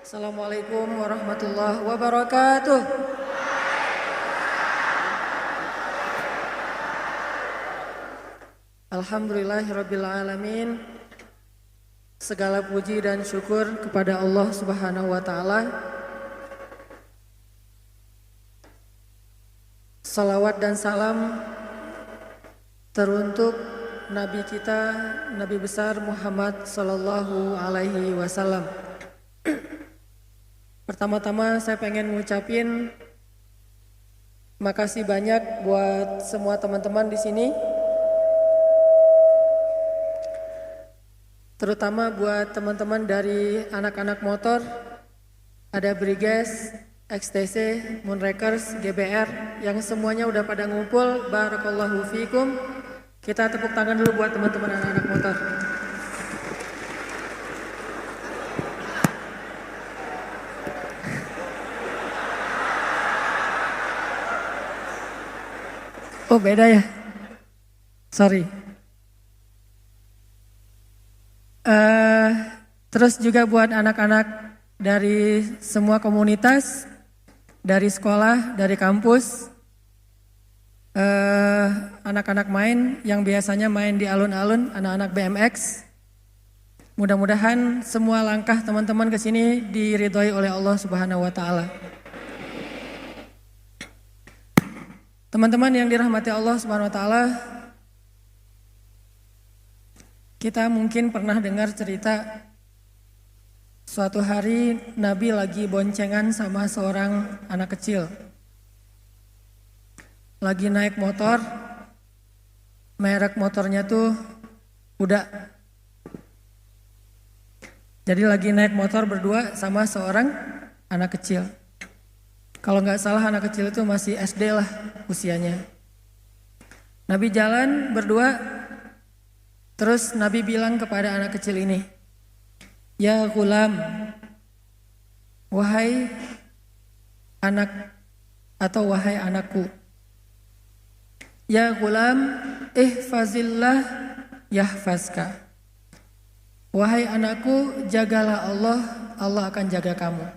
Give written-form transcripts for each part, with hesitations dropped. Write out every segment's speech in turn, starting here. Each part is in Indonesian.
Assalamualaikum warahmatullahi wabarakatuh. Alhamdulillahirrabbilalamin. Segala puji dan syukur kepada Allah Subhanahu wa ta'ala. Salawat dan salam teruntuk Nabi kita, Nabi besar Muhammad sallallahu alaihi wasallam. Pertama-tama saya pengen ngucapin makasih banyak buat semua teman-teman di sini. Terutama buat teman-teman dari anak-anak motor, ada Briges, XTC, Moonrakers, GBR, yang semuanya udah pada ngumpul. Barakallahu fikum. Kita tepuk tangan dulu buat teman-teman anak-anak motor. Oh beda ya, sorry. Terus juga buat anak-anak dari semua komunitas, dari sekolah, dari kampus, anak-anak main yang biasanya main di alun-alun, anak-anak BMX. Mudah-mudahan semua langkah teman-teman ke sini diridhoi oleh Allah Subhanahu wa ta'ala. Teman-teman yang dirahmati Allah Subhanahu wa ta'ala, kita mungkin pernah dengar cerita suatu hari Nabi lagi boncengan sama seorang anak kecil. Lagi naik motor, merek motornya tuh kuda. Jadi lagi naik motor berdua sama seorang anak kecil. Kalau nggak salah anak kecil itu masih SD lah usianya. Nabi jalan berdua, terus Nabi bilang kepada anak kecil ini, "Ya gulam, wahai anak atau wahai anakku. Ya gulam, ihfazillah yahfazka. Wahai anakku, jagalah Allah, Allah akan jaga kamu.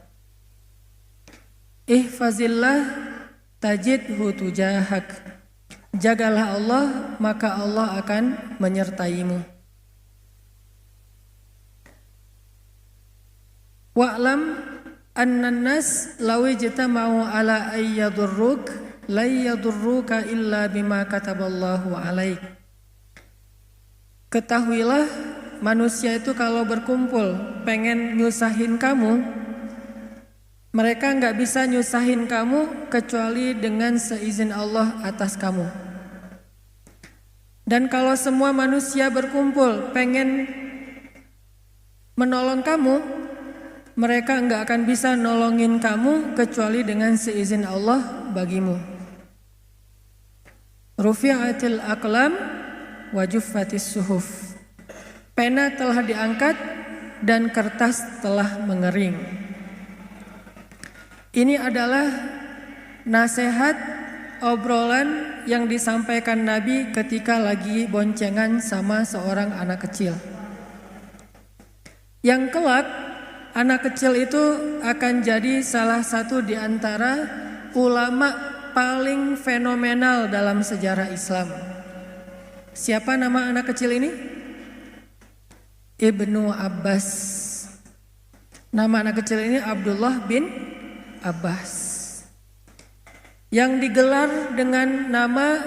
Ihfazillah tajidhu tujahak. Jagalah Allah, maka Allah akan menyertaimu. Wa'lam annan nas law ijtama'u ala ayyadurruk la yadurruka illa bima kataballahu alaik." Ketahuilah, manusia itu kalau berkumpul pengen nyusahin kamu, mereka nggak bisa nyusahin kamu kecuali dengan seizin Allah atas kamu. Dan kalau semua manusia berkumpul pengen menolong kamu, mereka nggak akan bisa nolongin kamu kecuali dengan seizin Allah bagimu. Rufi'atil aqlam wa juffatis suhuf. Pena telah diangkat dan kertas telah mengering. Ini adalah nasihat obrolan yang disampaikan Nabi ketika lagi boncengan sama seorang anak kecil. Yang kelak anak kecil itu akan jadi salah satu di antara ulama paling fenomenal dalam sejarah Islam. Siapa nama anak kecil ini? Ibnu Abbas. Nama anak kecil ini Abdullah bin Abbas, yang digelar dengan nama,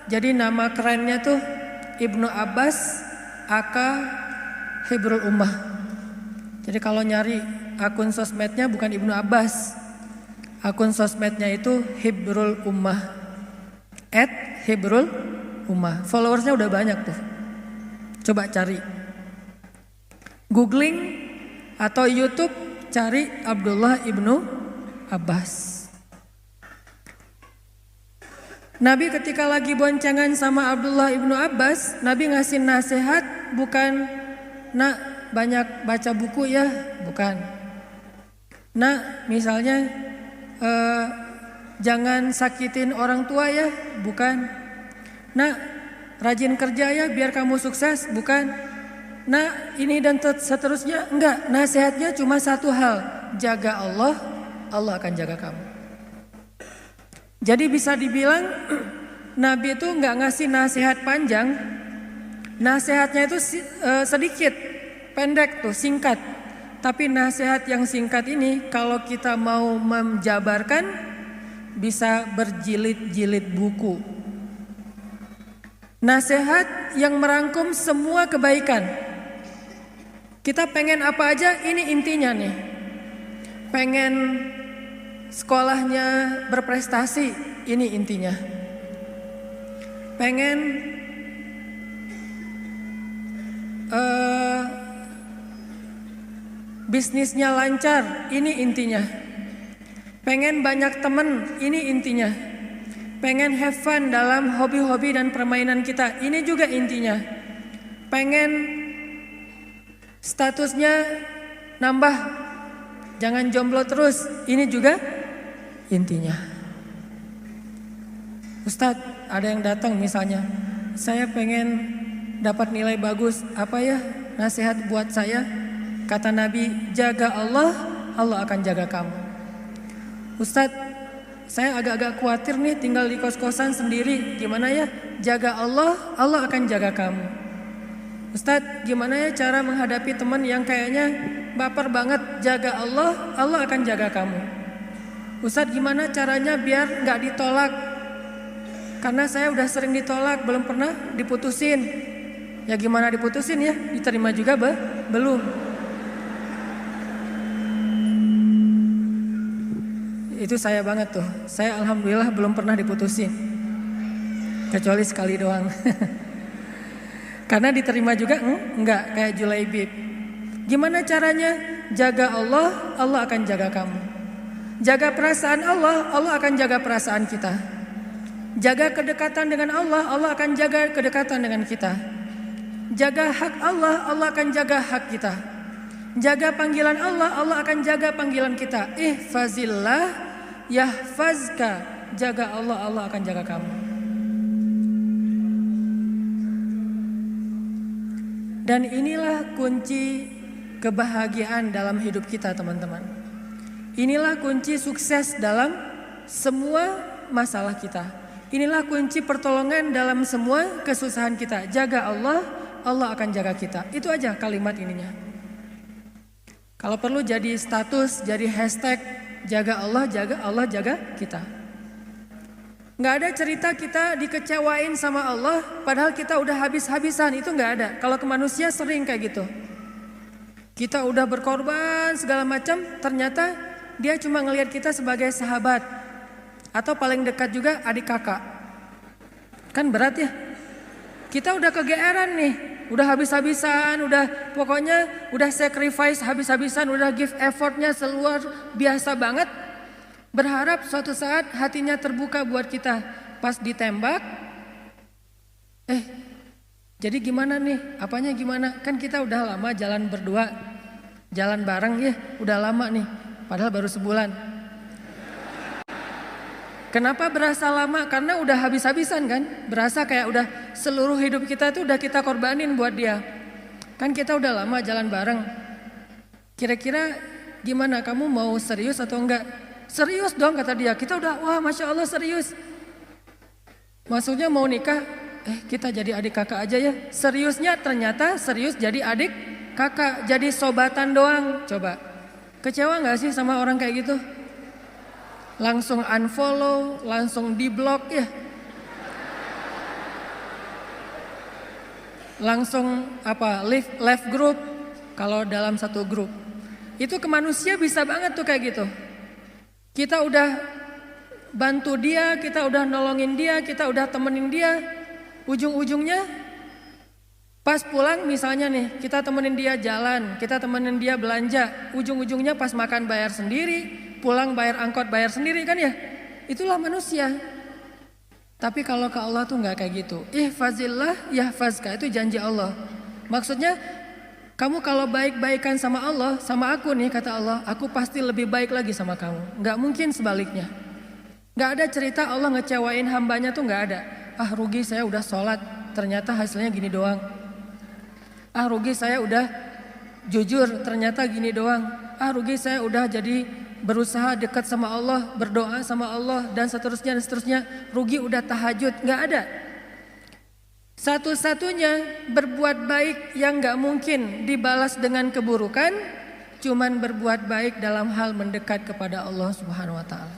jadi nama kerennya tuh Ibnu Abbas aka Hibrul Ummah. Jadi kalau nyari akun sosmednya bukan Ibnu Abbas, akun sosmednya itu Hibrul Ummah, @Hibrul Ummah. Followersnya udah banyak tuh. Coba cari, googling atau YouTube, cari Abdullah Ibnu Abbas. Nabi ketika lagi boncengan sama Abdullah Ibnu Abbas, Nabi ngasih nasihat bukan, "Nak, banyak baca buku ya," bukan. "Nak, misalnya jangan sakitin orang tua ya," bukan. "Nak, rajin kerja ya biar kamu sukses," bukan. "Nak, ini dan seterusnya," enggak. Nasihatnya cuma satu hal, jaga Allah, Allah akan jaga kamu. Jadi bisa dibilang Nabi itu nggak ngasih nasihat panjang, nasihatnya itu sedikit, pendek tuh, singkat. Tapi nasihat yang singkat ini kalau kita mau menjabarkan bisa berjilid-jilid buku. Nasihat yang merangkum semua kebaikan. Kita pengen apa aja, ini intinya nih. Pengen sekolahnya berprestasi, ini intinya. Pengen bisnisnya lancar, ini intinya. Pengen banyak temen, ini intinya. Pengen have fun dalam hobi-hobi dan permainan kita, ini juga intinya. Pengen statusnya nambah, jangan jomblo terus, ini juga intinya. Ustadz, ada yang datang misalnya, saya pengen dapat nilai bagus, apa ya nasihat buat saya? Kata Nabi, jaga Allah, Allah akan jaga kamu. Ustadz, saya agak-agak khawatir nih tinggal di kos-kosan sendiri, gimana ya? Jaga Allah, Allah akan jaga kamu. Ustadz, gimana ya cara menghadapi teman yang kayaknya baper banget? Jaga Allah, Allah akan jaga kamu. Ustadz, gimana caranya biar gak ditolak? Karena saya udah sering ditolak, belum pernah diputusin. Ya gimana diputusin ya? Diterima juga belum. Itu saya banget tuh. Saya alhamdulillah belum pernah diputusin. Kecuali sekali doang. Karena diterima juga enggak, kayak Julaibib. Gimana caranya? Jaga Allah, Allah akan jaga kamu. Jaga perasaan Allah, Allah akan jaga perasaan kita. Jaga kedekatan dengan Allah, Allah akan jaga kedekatan dengan kita. Jaga hak Allah, Allah akan jaga hak kita. Jaga panggilan Allah, Allah akan jaga panggilan kita. Ihfazillah yahfazka. Jaga Allah, Allah akan jaga kamu. Dan inilah kunci kebahagiaan dalam hidup kita, teman-teman. Inilah kunci sukses dalam semua masalah kita. Inilah kunci pertolongan dalam semua kesusahan kita. Jaga Allah, Allah akan jaga kita. Itu aja kalimat ininya. Kalau perlu jadi status, jadi hashtag, jaga Allah, jaga kita. Nggak ada cerita kita dikecewain sama Allah, padahal kita udah habis-habisan, itu nggak ada. Kalau ke manusia sering kayak gitu. Kita udah berkorban segala macam, ternyata dia cuma ngelihat kita sebagai sahabat. Atau paling dekat juga adik kakak. Kan berat ya. Kita udah kegeeran nih, udah habis-habisan, pokoknya udah sacrifice habis-habisan, udah give effortnya seluar biasa banget. Berharap suatu saat hatinya terbuka buat kita. Pas ditembak, jadi gimana nih? Apanya gimana? Kan kita udah lama jalan berdua, jalan bareng ya, udah lama nih. Padahal baru sebulan. Kenapa berasa lama? Karena udah habis-habisan kan? Berasa kayak udah seluruh hidup kita tuh udah kita korbanin buat dia. Kan kita udah lama jalan bareng. Kira-kira gimana, kamu mau serius atau enggak? Serius dong kata dia. Kita udah wah Masya Allah serius. Maksudnya mau nikah, kita jadi adik kakak aja ya. Seriusnya ternyata serius jadi adik kakak. Jadi sobatan doang. Coba, kecewa gak sih sama orang kayak gitu? Langsung unfollow, langsung di block ya. Langsung left group kalau dalam satu grup. Itu ke manusia bisa banget tuh kayak gitu. Kita udah bantu dia, kita udah nolongin dia, kita udah temenin dia. Ujung-ujungnya pas pulang misalnya nih, kita temenin dia jalan, kita temenin dia belanja. Ujung-ujungnya pas makan bayar sendiri. Pulang bayar angkot, bayar sendiri kan ya. Itulah manusia. Tapi kalau ke Allah tuh gak kayak gitu. Ihfazillah yahfazka, itu janji Allah. Maksudnya kamu kalau baik-baikan sama Allah, sama aku nih kata Allah, aku pasti lebih baik lagi sama kamu. Gak mungkin sebaliknya. Gak ada cerita Allah ngecewain hambanya tuh gak ada. Ah rugi saya udah sholat, ternyata hasilnya gini doang. Ah rugi saya udah jujur, ternyata gini doang. rugi saya udah jadi berusaha dekat sama Allah, berdoa sama Allah dan seterusnya. Rugi udah tahajud, nggak ada. Satu-satunya berbuat baik yang nggak mungkin dibalas dengan keburukan, cuman berbuat baik dalam hal mendekat kepada Allah Subhanahu wa taala.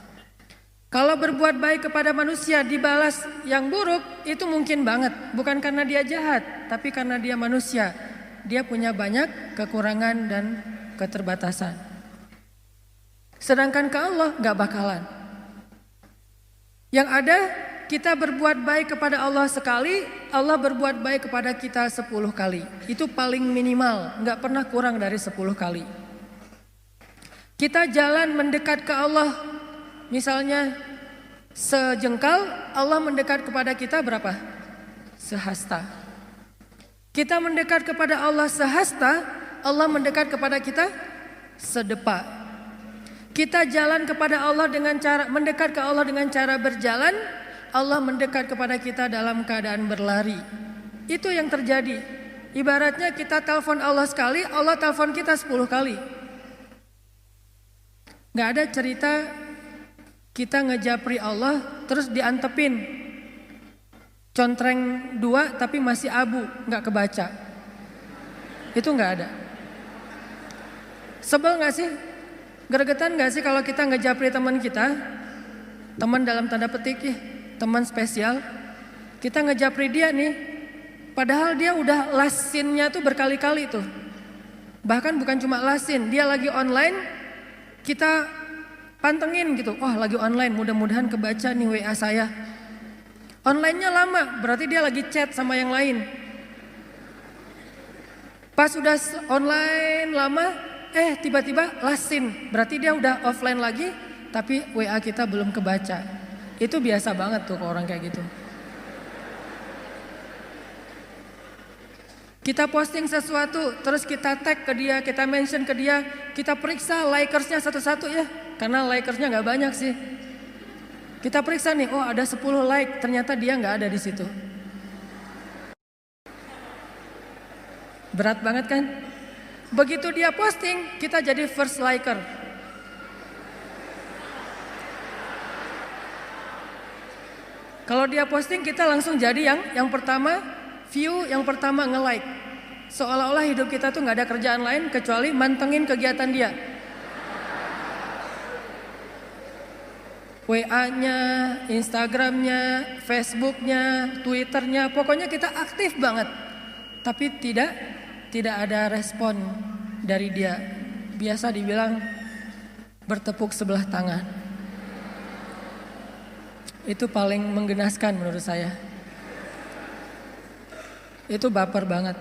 Kalau berbuat baik kepada manusia dibalas yang buruk, itu mungkin banget. Bukan karena dia jahat, tapi karena dia manusia. Dia punya banyak kekurangan dan keterbatasan. Sedangkan ke Allah nggak bakalan. Yang ada kita berbuat baik kepada Allah sekali, Allah berbuat baik kepada kita 10 kali. Itu paling minimal, nggak pernah kurang dari 10 kali. Kita jalan mendekat ke Allah, misalnya sejengkal, Allah mendekat kepada kita berapa? Sehasta. Kita mendekat kepada Allah sehasta, Allah mendekat kepada kita sedepa. Kita jalan kepada Allah dengan cara mendekat ke Allah dengan cara berjalan, Allah mendekat kepada kita dalam keadaan berlari. Itu yang terjadi. Ibaratnya kita telepon Allah sekali, Allah telepon kita 10 kali. Gak ada cerita kita ngejapri Allah terus diantepin contreng 2 tapi masih abu, gak kebaca. Itu gak ada. Sebel gak sih? Gregetan gak sih kalau kita ngejapri teman kita? Teman dalam tanda petik ya, teman spesial. Kita ngejapri dia nih, padahal dia udah lasinnya tuh berkali-kali tuh. Bahkan bukan cuma lasin, dia lagi online, kita pantengin gitu. Oh lagi online, mudah-mudahan kebaca nih WA saya. Online-nya lama, berarti dia lagi chat sama yang lain. Pas udah online lama, tiba-tiba lasin, berarti dia udah offline lagi, tapi WA kita belum kebaca. Itu biasa banget tuh ke orang kayak gitu. Kita posting sesuatu, terus kita tag ke dia, kita mention ke dia, kita periksa likersnya satu-satu ya, karena likersnya nggak banyak sih. Kita periksa nih, oh ada 10 like, ternyata dia nggak ada di situ. Berat banget kan? Begitu dia posting, kita jadi first liker. Kalau dia posting, kita langsung jadi yang pertama view, yang pertama nge-like. Seolah-olah hidup kita tuh gak ada kerjaan lain kecuali mantengin kegiatan dia. WA-nya, Instagram-nya, Facebook-nya, Twitter-nya, pokoknya kita aktif banget. Tapi tidak ada respon dari dia. Biasa dibilang bertepuk sebelah tangan. Itu paling menggenaskan menurut saya. Itu baper banget.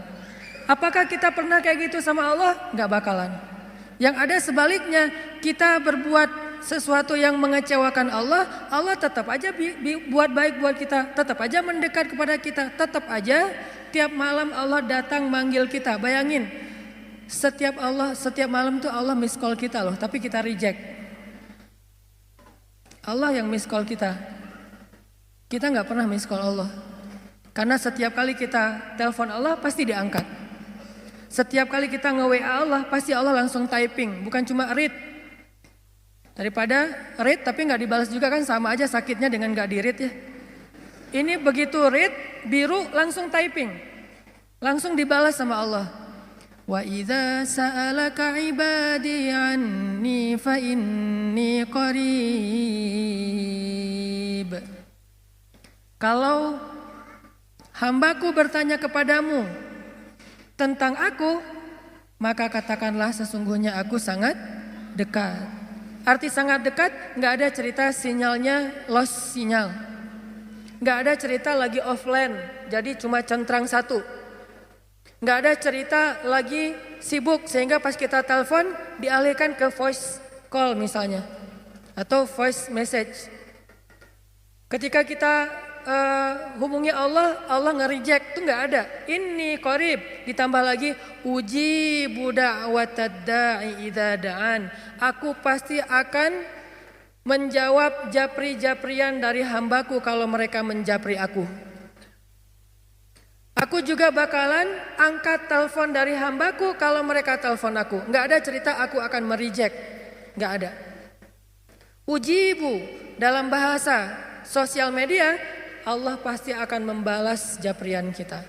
Apakah kita pernah kayak gitu sama Allah? Gak bakalan. Yang ada sebaliknya, kita berbuat sesuatu yang mengecewakan Allah, Allah tetap aja buat baik buat kita, tetap aja mendekat kepada kita, tetap aja tiap malam Allah datang manggil kita. Bayangin, setiap malam tuh Allah miss call kita loh, tapi kita reject. Allah yang miss call kita. Kita gak pernah miss call Allah. Karena setiap kali kita telepon Allah pasti diangkat. Setiap kali kita nge-WA Allah pasti Allah langsung typing, bukan cuma read. Daripada read tapi gak dibalas juga kan sama aja sakitnya dengan gak di-read ya. Ini begitu read, biru langsung typing. Langsung dibalas sama Allah. Wa idza sa'alaka ibadi anni fa inni qarib. Kalau hambaku bertanya kepadamu tentang aku, maka katakanlah sesungguhnya aku sangat dekat. Arti sangat dekat, gak ada cerita sinyalnya lost sinyal. Gak ada cerita lagi offline, jadi cuma centrang satu. Gak ada cerita lagi sibuk sehingga pas kita telepon dialihkan ke voice call misalnya. Atau voice message. Ketika kita hubungi Allah, Allah nge-reject, itu gak ada. Inni qarib, ditambah lagi ujibu da'watad da'i idza da'an. Aku pasti akan menjawab japri-japrian dari hambaku kalau mereka menjapri aku. Aku juga bakalan angkat telepon dari hambaku kalau mereka telepon aku. Nggak ada cerita aku akan mereject. Nggak ada. Ujibu dalam bahasa sosial media, Allah pasti akan membalas japrian kita.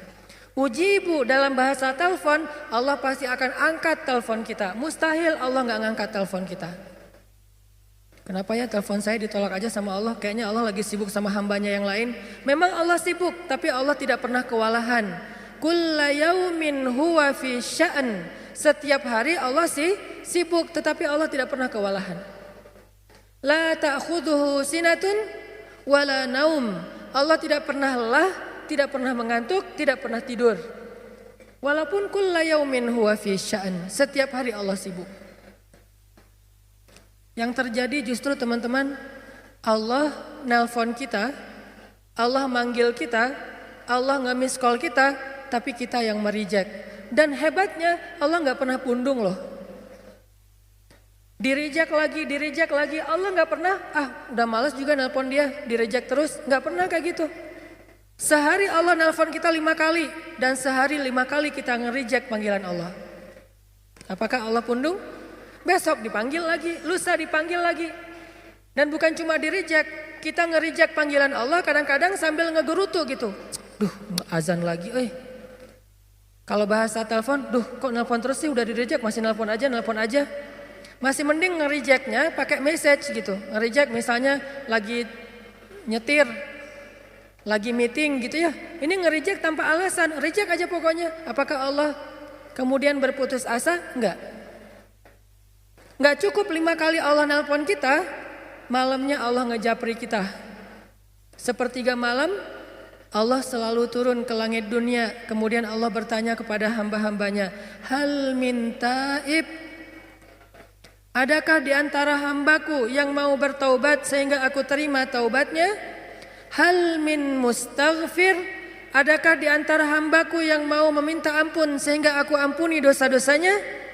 Ujibu dalam bahasa telepon, Allah pasti akan angkat telepon kita. Mustahil Allah nggak ngangkat telepon kita. Kenapa ya telepon saya ditolak aja sama Allah? Kayaknya Allah lagi sibuk sama hambanya yang lain. Memang Allah sibuk, tapi Allah tidak pernah kewalahan. Kulla yaumin huwa fi sya'an. Setiap hari Allah sibuk, tetapi Allah tidak pernah kewalahan. La ta'khudhuhu sinatun wala naum. Allah tidak pernah lelah, tidak pernah mengantuk, tidak pernah tidur. Walaupun kulla yaumin huwa fi sya'an. Setiap hari Allah sibuk. Yang terjadi justru teman-teman, Allah nelpon kita, Allah manggil kita, Allah nge-miss call kita, tapi kita yang mereject. Dan hebatnya Allah gak pernah pundung loh. Direject lagi, Allah gak pernah, udah males juga nelpon dia, direject terus, gak pernah kayak gitu. Sehari Allah nelpon kita 5 kali, dan sehari 5 kali kita nge-reject panggilan Allah. Apakah Allah pundung? Besok dipanggil lagi, lusa dipanggil lagi. Dan bukan cuma di-reject, kita nge-reject panggilan Allah kadang-kadang sambil ngegerutu gitu. Duh, azan lagi, Kalau bahasa telepon, kok nelpon terus sih, udah di-reject, masih nelpon aja. Masih mending nge-rejectnya pakai message gitu. Nge-reject misalnya lagi nyetir, lagi meeting gitu ya. Ini nge-reject tanpa alasan, reject aja pokoknya. Apakah Allah kemudian berputus asa? Enggak. Nggak cukup 5 kali Allah nelpon kita, malamnya Allah ngejapri kita. Sepertiga malam Allah selalu turun ke langit dunia. Kemudian Allah bertanya kepada hamba-hambanya, hal min taib? Adakah di antara hambaku yang mau bertaubat sehingga aku terima taubatnya? Hal min mustaghfir? Adakah di antara hambaku yang mau meminta ampun sehingga aku ampuni dosa-dosanya?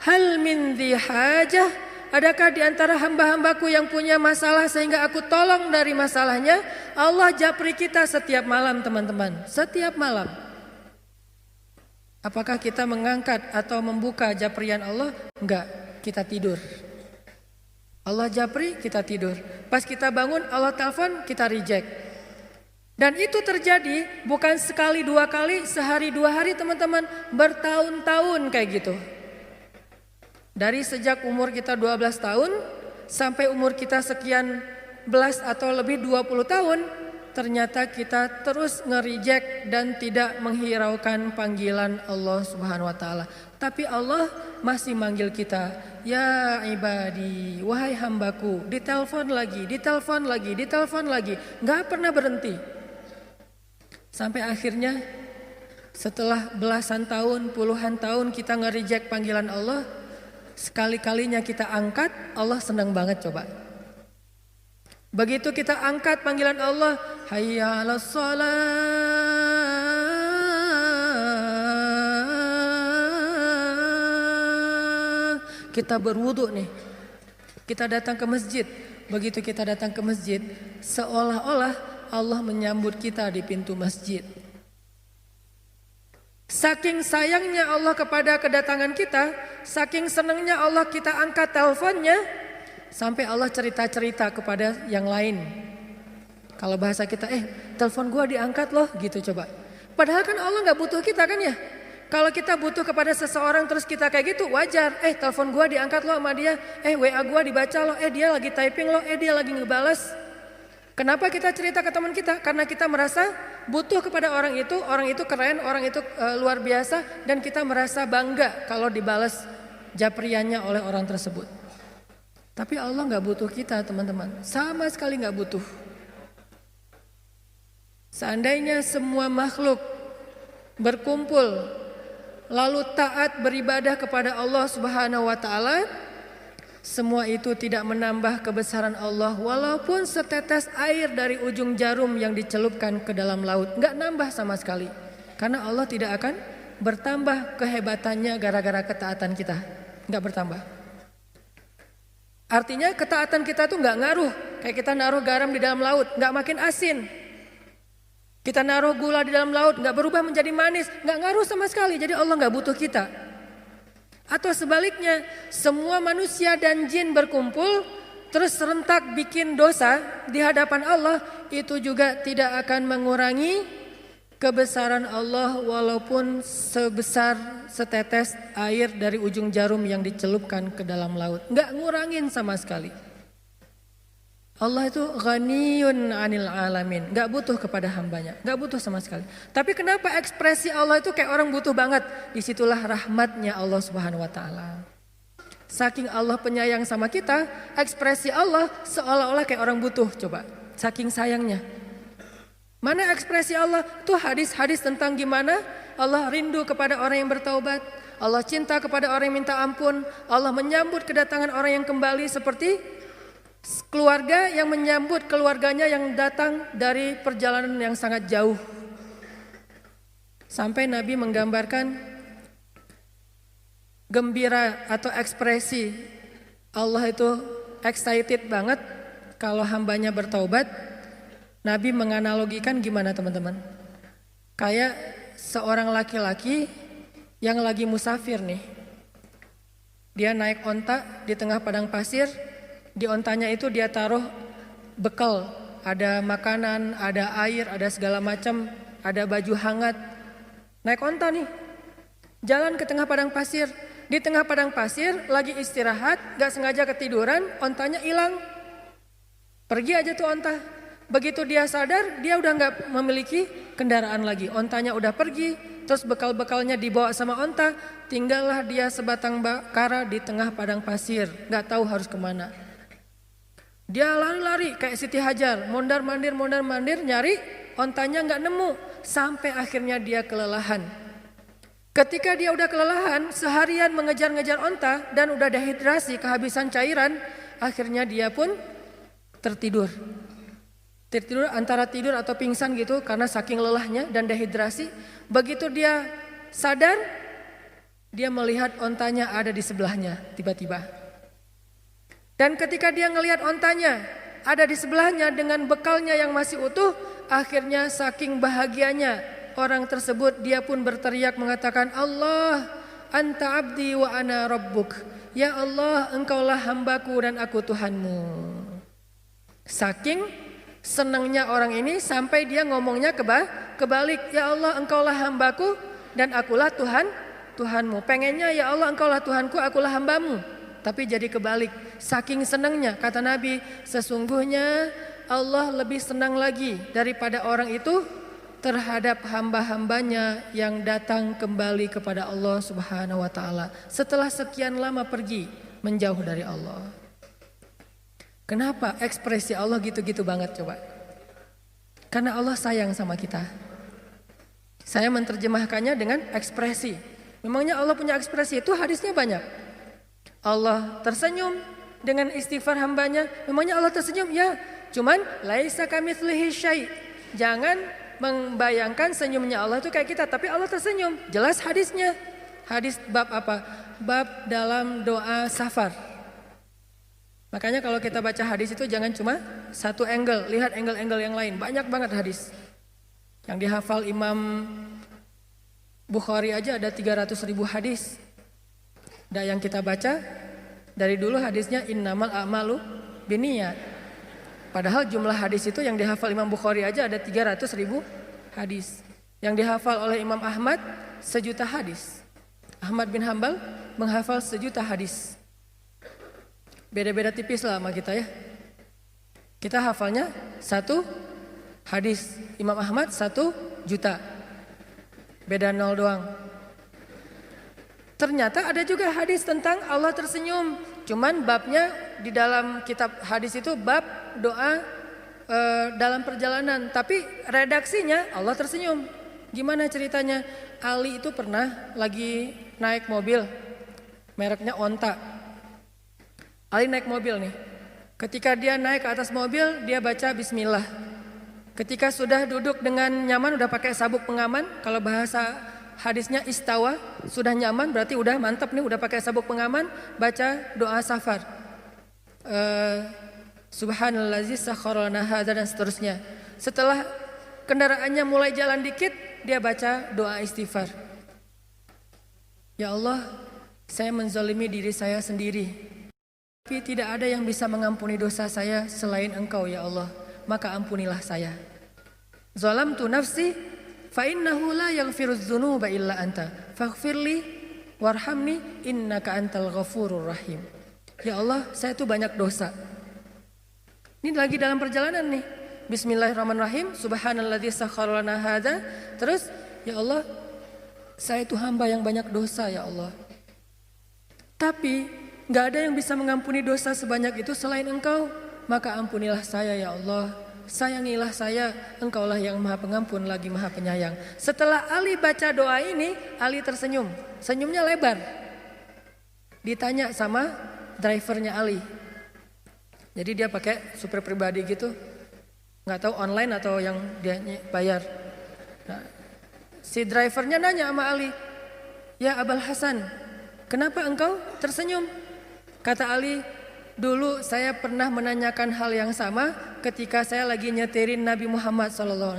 Hal min dhi hajah? Adakah di antara hamba-hambaku yang punya masalah sehingga aku tolong dari masalahnya? Allah japri kita setiap malam teman-teman, setiap malam. Apakah kita mengangkat atau membuka japrian Allah? Enggak, kita tidur. Allah japri, kita tidur. Pas kita bangun, Allah telepon, kita reject. Dan itu terjadi bukan sekali 2 kali, sehari 2 hari teman-teman, bertahun-tahun kayak gitu. Dari sejak umur kita 12 tahun sampai umur kita sekian belas atau lebih 20 tahun, ternyata kita terus nge-reject dan tidak menghiraukan panggilan Allah Subhanahu wa taala. Tapi Allah masih manggil kita, ya ibadi, wahai hambaku, ditelepon lagi, nggak pernah berhenti. Sampai akhirnya setelah belasan tahun, puluhan tahun kita nge-reject panggilan Allah, sekali-kalinya kita angkat, Allah senang banget coba. Begitu kita angkat panggilan Allah, hayya 'alas shalah. Kita berwudu nih. Kita datang ke masjid. Begitu kita datang ke masjid, seolah-olah Allah menyambut kita di pintu masjid. Saking sayangnya Allah kepada kedatangan kita, saking senangnya Allah kita angkat teleponnya, sampai Allah cerita-cerita kepada yang lain. Kalau bahasa kita, telepon gua diangkat loh, gitu coba. Padahal kan Allah gak butuh kita kan ya. Kalau kita butuh kepada seseorang terus kita kayak gitu, wajar. Telepon gua diangkat loh sama dia. WA gua dibaca loh. Dia lagi typing loh. Dia lagi ngebales. Kenapa kita cerita ke teman kita? Karena kita merasa butuh kepada orang itu keren, orang itu luar biasa, dan kita merasa bangga kalau dibalas japriannya oleh orang tersebut. Tapi Allah gak butuh kita teman-teman, sama sekali gak butuh. Seandainya semua makhluk berkumpul lalu taat beribadah kepada Allah Subhanahu wa taala, semua itu tidak menambah kebesaran Allah walaupun setetes air dari ujung jarum yang dicelupkan ke dalam laut. Enggak nambah sama sekali. Karena Allah tidak akan bertambah kehebatannya gara-gara ketaatan kita. Enggak bertambah. Artinya ketaatan kita tuh enggak ngaruh. Kayak kita naruh garam di dalam laut, enggak makin asin. Kita naruh gula di dalam laut, nggak berubah menjadi manis, nggak ngaruh sama sekali. Jadi Allah nggak butuh kita. Atau sebaliknya, semua manusia dan jin berkumpul, terus serentak bikin dosa di hadapan Allah, itu juga tidak akan mengurangi kebesaran Allah walaupun sebesar setetes air dari ujung jarum yang dicelupkan ke dalam laut. Nggak ngurangin sama sekali. Allah itu ghaniyun 'anil alamin, nggak butuh kepada hambanya, nggak butuh sama sekali. Tapi kenapa ekspresi Allah itu kayak orang butuh banget? Disitulah rahmatnya Allah Subhanahu Wa Taala. Saking Allah penyayang sama kita, ekspresi Allah seolah-olah kayak orang butuh. Coba, saking sayangnya. Mana ekspresi Allah? Tuh hadis-hadis tentang gimana Allah rindu kepada orang yang bertaubat, Allah cinta kepada orang yang minta ampun, Allah menyambut kedatangan orang yang kembali seperti keluarga yang menyambut keluarganya yang datang dari perjalanan yang sangat jauh. Sampai Nabi menggambarkan gembira atau ekspresi Allah itu excited banget kalau hambanya bertaubat. Nabi menganalogikan gimana teman-teman? Kayak seorang laki-laki yang lagi musafir nih. Dia naik onta di tengah padang pasir. Di ontanya itu dia taruh bekal, ada makanan, ada air, ada segala macam, ada baju hangat. Naik onta nih, jalan ke tengah padang pasir. Di tengah padang pasir lagi istirahat, gak sengaja ketiduran, ontanya hilang. Pergi aja tuh onta. Begitu dia sadar, dia udah gak memiliki kendaraan lagi. Ontanya udah pergi, terus bekal-bekalnya dibawa sama onta. Tinggallah dia sebatang kara di tengah padang pasir, gak tahu harus kemana. Dia lari-lari kayak Siti Hajar, mondar-mandir nyari, ontanya nggak nemu, sampai akhirnya dia kelelahan. Ketika dia udah kelelahan, seharian mengejar-ngejar onta dan udah dehidrasi, kehabisan cairan, akhirnya dia pun tertidur. Tertidur antara tidur atau pingsan gitu karena saking lelahnya dan dehidrasi. Begitu dia sadar, dia melihat ontanya ada di sebelahnya tiba-tiba. Dan ketika dia ngelihat ontanya ada di sebelahnya dengan bekalnya yang masih utuh, akhirnya saking bahagianya orang tersebut dia pun berteriak mengatakan, Allah, anta abdi wa ana rabbuk. Ya Allah, engkaulah hambaku dan aku Tuhanmu. Saking senangnya orang ini sampai dia ngomongnya kebalik, ya Allah, engkaulah hambaku dan akulah Tuhanmu. Pengennya ya Allah, engkaulah Tuhanku, akulah hambamu. Tapi jadi kebalik, saking senangnya kata Nabi, sesungguhnya Allah lebih senang lagi daripada orang itu terhadap hamba-hambanya yang datang kembali kepada Allah Subhanahu Wa Taala setelah sekian lama pergi menjauh dari Allah. Kenapa ekspresi Allah gitu-gitu banget coba? Karena Allah sayang sama kita. Saya menerjemahkannya dengan ekspresi. Memangnya Allah punya ekspresi? Itu hadisnya banyak. Allah tersenyum dengan istighfar hambanya. Memangnya Allah tersenyum? Ya, cuman laisa kamitslihi syai'. Jangan membayangkan senyumnya Allah itu kayak kita, tapi Allah tersenyum. Jelas hadisnya. Hadis bab apa? Bab dalam doa safar. Makanya kalau kita baca hadis itu jangan cuma satu angle, lihat angle-angle yang lain. Banyak banget hadis. Yang dihafal Imam Bukhari aja ada 300.000 hadis. Dan yang kita baca dari dulu hadisnya innamal a'malu binniyat. Padahal jumlah hadis itu yang dihafal Imam Bukhari aja ada 300.000 hadis. Yang dihafal oleh Imam Ahmad 1.000.000 hadis. Ahmad bin Hambal menghafal 1.000.000 hadis. Beda-beda tipis lah sama kita ya. Kita hafalnya 1 hadis. Imam Ahmad 1.000.000. Beda 0 doang. Ternyata ada juga hadis tentang Allah tersenyum. Cuman babnya di dalam kitab hadis itu bab doa dalam perjalanan. Tapi redaksinya Allah tersenyum. Gimana ceritanya? Ali itu pernah lagi naik mobil. Mereknya Onta. Ali naik mobil nih. Ketika dia naik ke atas mobil, dia baca bismillah. Ketika sudah duduk dengan nyaman, udah pakai sabuk pengaman. Kalau bahasa hadisnya istawa, sudah nyaman berarti udah mantap nih, udah pakai sabuk pengaman, baca doa safar. Subhanallazi sakhkhara lana hadza dan seterusnya. Setelah kendaraannya mulai jalan dikit, dia baca doa istighfar. Ya Allah, saya menzalimi diri saya sendiri, tapi tidak ada yang bisa mengampuni dosa saya selain Engkau ya Allah, maka ampunilah saya. Zalamtu nafsi fa innahu la yaghfirudz dzunuba illa anta faghfirli warhamni innaka antal ghafurur rahim. Ya Allah, saya tuh banyak dosa. Ini lagi dalam perjalanan nih. Bismillahirrahmanirrahim. Subhanalladzi sakhkhara lana hadza. Terus, ya Allah, saya itu hamba yang banyak dosa ya Allah. Tapi gak ada yang bisa mengampuni dosa sebanyak itu selain Engkau. Maka ampunilah saya ya Allah. Sayangilah saya, Engkaulah yang maha pengampun lagi maha penyayang. Setelah Ali baca doa ini, Ali tersenyum. Senyumnya lebar. Ditanya sama drivernya Ali. Jadi dia pakai supir pribadi gitu. Gak tahu online atau yang dia bayar. Nah, si drivernya nanya sama Ali, ya Abul Hasan, kenapa engkau tersenyum? Kata Ali, dulu saya pernah menanyakan hal yang sama ketika saya lagi nyetirin Nabi Muhammad SAW.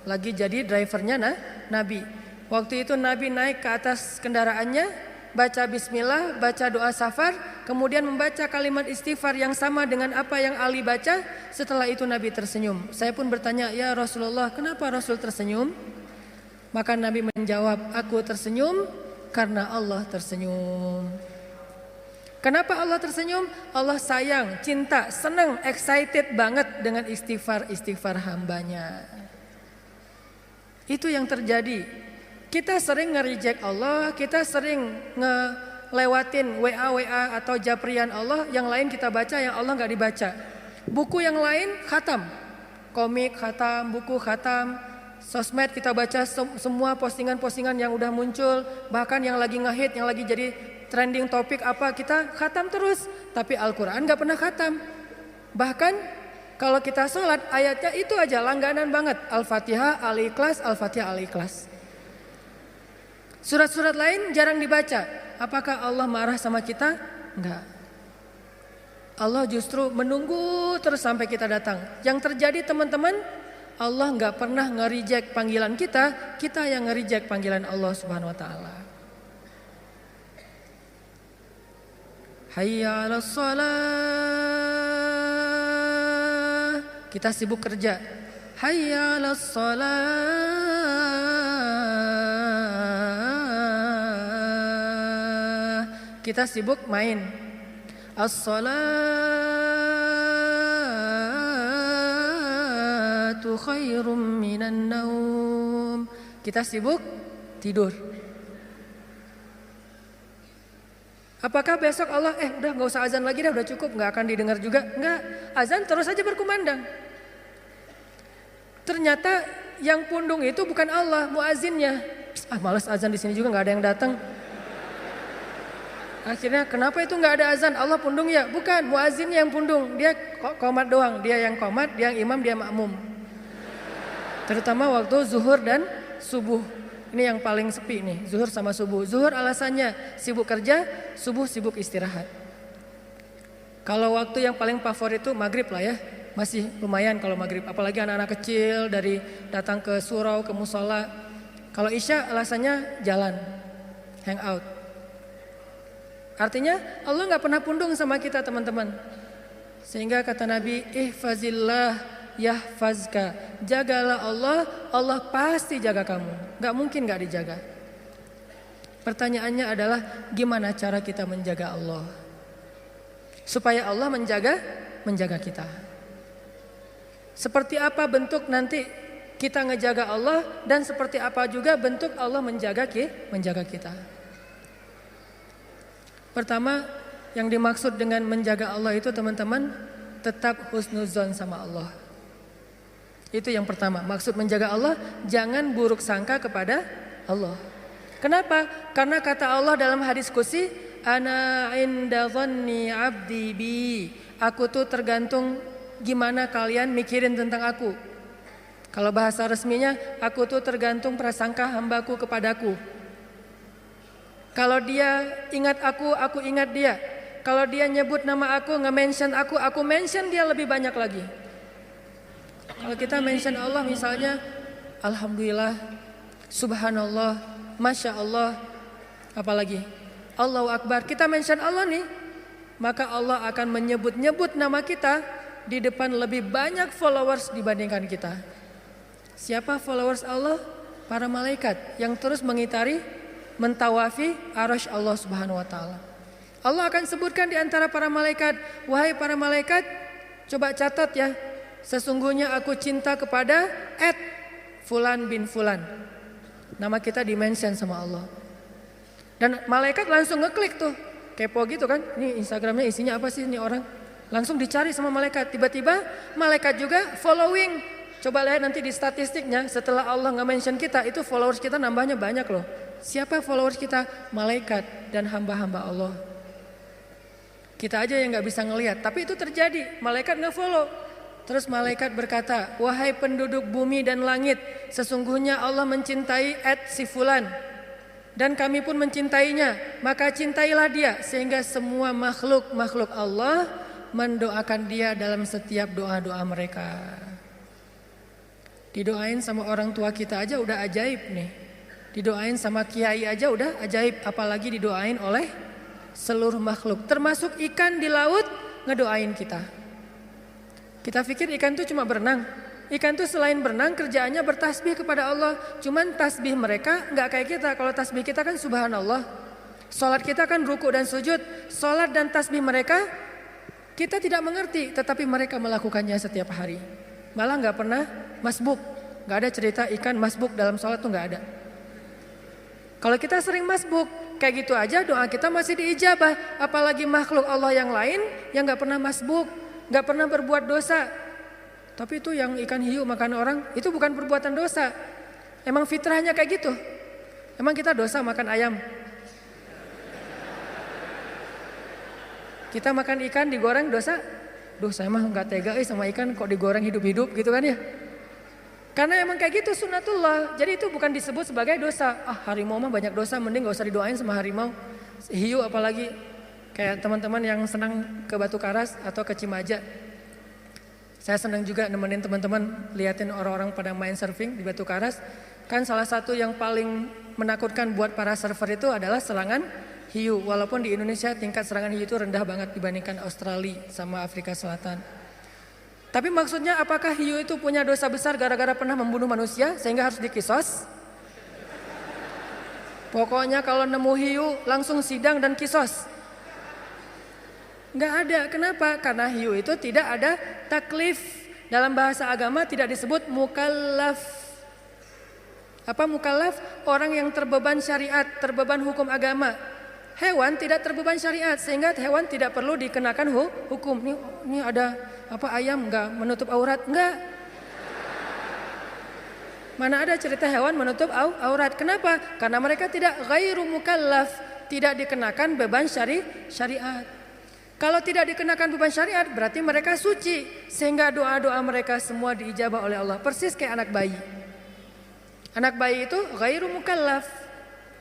Lagi jadi drivernya Nabi. Waktu itu Nabi naik ke atas kendaraannya, baca bismillah, baca doa safar, kemudian membaca kalimat istighfar yang sama dengan apa yang Ali baca. Setelah itu Nabi tersenyum. Saya pun bertanya, ya Rasulullah, kenapa Rasul tersenyum? Maka Nabi menjawab, aku tersenyum karena Allah tersenyum. Kenapa Allah tersenyum? Allah sayang, cinta, senang, excited banget dengan istighfar hambanya. Itu yang terjadi. Kita sering nge-reject Allah, kita sering ngelewatin WA atau japrian Allah, yang lain kita baca, yang Allah gak dibaca. Buku yang lain khatam, komik khatam, buku khatam, sosmed kita baca semua postingan-postingan yang udah muncul, bahkan yang lagi ngehit, yang lagi jadi trending topik apa, kita khatam terus. Tapi Al-Quran gak pernah khatam. Bahkan kalau kita sholat, ayatnya itu aja langganan banget, Al-Fatihah, Al-Ikhlas, Al-Fatihah, Al-Ikhlas. Surat-surat lain jarang dibaca. Apakah Allah marah sama kita? Enggak. Allah justru menunggu terus sampai kita datang. Yang terjadi teman-teman, Allah enggak pernah nge-reject panggilan kita, kita yang nge-reject panggilan Allah Subhanahu wa taala. Hayya 'alas shalah. Kita sibuk kerja. Hayya 'alas shalah. Kita sibuk main. As-salatu khairum minan naum. Kita sibuk tidur. Apakah besok Allah udah gak usah azan lagi dah, udah cukup, gak akan didengar juga? Enggak, azan terus aja berkumandang. Ternyata yang pundung itu bukan Allah, muazinnya. Malas azan di sini juga gak ada yang datang. Akhirnya kenapa itu gak ada azan? Allah pundung ya? Bukan, muazinnya yang pundung. Dia qomat doang, dia yang qomat, dia yang imam, dia makmum. Terutama waktu zuhur dan subuh. Ini yang paling sepi nih, zuhur sama subuh. Zuhur alasannya sibuk kerja, subuh sibuk istirahat. Kalau waktu yang paling favorit itu maghrib lah ya. Masih lumayan kalau maghrib, apalagi anak-anak kecil dari datang ke surau, ke musola. Kalau isya alasannya jalan, hangout. Artinya Allah gak pernah pundung sama kita teman-teman. Sehingga kata Nabi, ihfazillah yahfazka. Jagalah Allah, Allah pasti jaga kamu. Gak mungkin gak dijaga. Pertanyaannya adalah gimana cara kita menjaga Allah? Supaya Allah menjaga kita. Seperti apa bentuk nanti kita ngejaga Allah, dan seperti apa juga bentuk Allah menjaga kita. Pertama, yang dimaksud dengan menjaga Allah itu teman-teman, tetap husnuzon sama Allah. Itu yang pertama, maksud menjaga Allah, jangan buruk sangka kepada Allah. Kenapa? Karena kata Allah dalam hadis qudsi, ana inda dhanni abdi bi. Aku tuh tergantung gimana kalian mikirin tentang aku. Kalau bahasa resminya, aku tuh tergantung prasangka hambaku kepadaku. Kalau dia ingat aku ingat dia. Kalau dia nyebut nama aku, nge-mention aku mention dia lebih banyak lagi. Kalau kita mention Allah misalnya, Alhamdulillah, Subhanallah, Masya Allah, apalagi Allahu Akbar, kita mention Allah nih, maka Allah akan menyebut-nyebut nama kita di depan lebih banyak followers dibandingkan kita. Siapa followers Allah? Para malaikat yang terus mengitari, mentawafi arasy Allah Subhanahu wa taala. Allah akan sebutkan di antara para malaikat, wahai para malaikat, coba catat ya, sesungguhnya aku cinta kepada Fulan bin Fulan. Nama kita di-mention sama Allah. Dan malaikat langsung ngeklik tuh, kepo gitu kan, ini Instagramnya isinya apa sih ini orang. Langsung dicari sama malaikat, tiba-tiba malaikat juga following. Coba lihat nanti di statistiknya, setelah Allah nge-mention kita, itu followers kita nambahnya banyak loh. Siapa followers kita? Malaikat dan hamba-hamba Allah. Kita aja yang gak bisa ngelihat, tapi itu terjadi, malaikat nge-follow. Terus malaikat berkata, wahai penduduk bumi dan langit, sesungguhnya Allah mencintai si Fulan. Dan kami pun mencintainya, maka cintailah dia. Sehingga semua makhluk Allah mendoakan dia dalam setiap doa-doa mereka. Didoain sama orang tua kita aja udah ajaib nih. Didoain sama kiai aja udah ajaib, apalagi didoain oleh seluruh makhluk. Termasuk ikan di laut ngedoain kita. Kita pikir ikan itu cuma berenang. Ikan itu selain berenang kerjaannya bertasbih kepada Allah. Cuman tasbih mereka nggak kayak kita. Kalau tasbih kita kan subhanallah. Salat kita kan ruku dan sujud. Salat dan tasbih mereka kita tidak mengerti, tetapi mereka melakukannya setiap hari. Malah nggak pernah masbuk. Nggak ada cerita ikan masbuk dalam salat tuh nggak ada. Kalau kita sering masbuk, kayak gitu aja doa kita masih diijabah. Apalagi makhluk Allah yang lain yang nggak pernah masbuk. Gak pernah berbuat dosa. Tapi itu yang ikan hiu makan orang, itu bukan perbuatan dosa. Emang fitrahnya kayak gitu. Emang kita dosa makan ayam? Kita makan ikan digoreng dosa? Duh saya mah gak tega sama ikan kok digoreng hidup-hidup gitu kan ya. Karena emang kayak gitu sunnatullah. Jadi itu bukan disebut sebagai dosa. Harimau mah banyak dosa, mending gak usah didoain sama harimau. Hiu apalagi. Kayak teman-teman yang senang ke Batu Karas atau ke Cimaja. Saya senang juga nemenin teman-teman liatin orang-orang pada main surfing di Batu Karas. Kan salah satu yang paling menakutkan buat para surfer itu adalah serangan hiu. Walaupun di Indonesia tingkat serangan hiu itu rendah banget dibandingkan Australia sama Afrika Selatan. Tapi maksudnya apakah hiu itu punya dosa besar gara-gara pernah membunuh manusia sehingga harus dikisos? Pokoknya kalau nemu hiu langsung sidang dan kisos. Enggak ada. Kenapa? Karena hiu itu tidak ada taklif. Dalam bahasa agama tidak disebut mukallaf. Apa mukallaf? Orang yang terbeban syariat, terbeban hukum agama. Hewan tidak terbeban syariat sehingga hewan tidak perlu dikenakan hukum. Ini ada apa ayam enggak menutup aurat? Enggak. Mana ada cerita hewan menutup aurat? Kenapa? Karena mereka tidak ghairu mukallaf, tidak dikenakan beban syariat. Kalau tidak dikenakan beban syariat berarti mereka suci. Sehingga doa-doa mereka semua diijabah oleh Allah. Persis kayak anak bayi. Anak bayi itu ghairu mukallaf.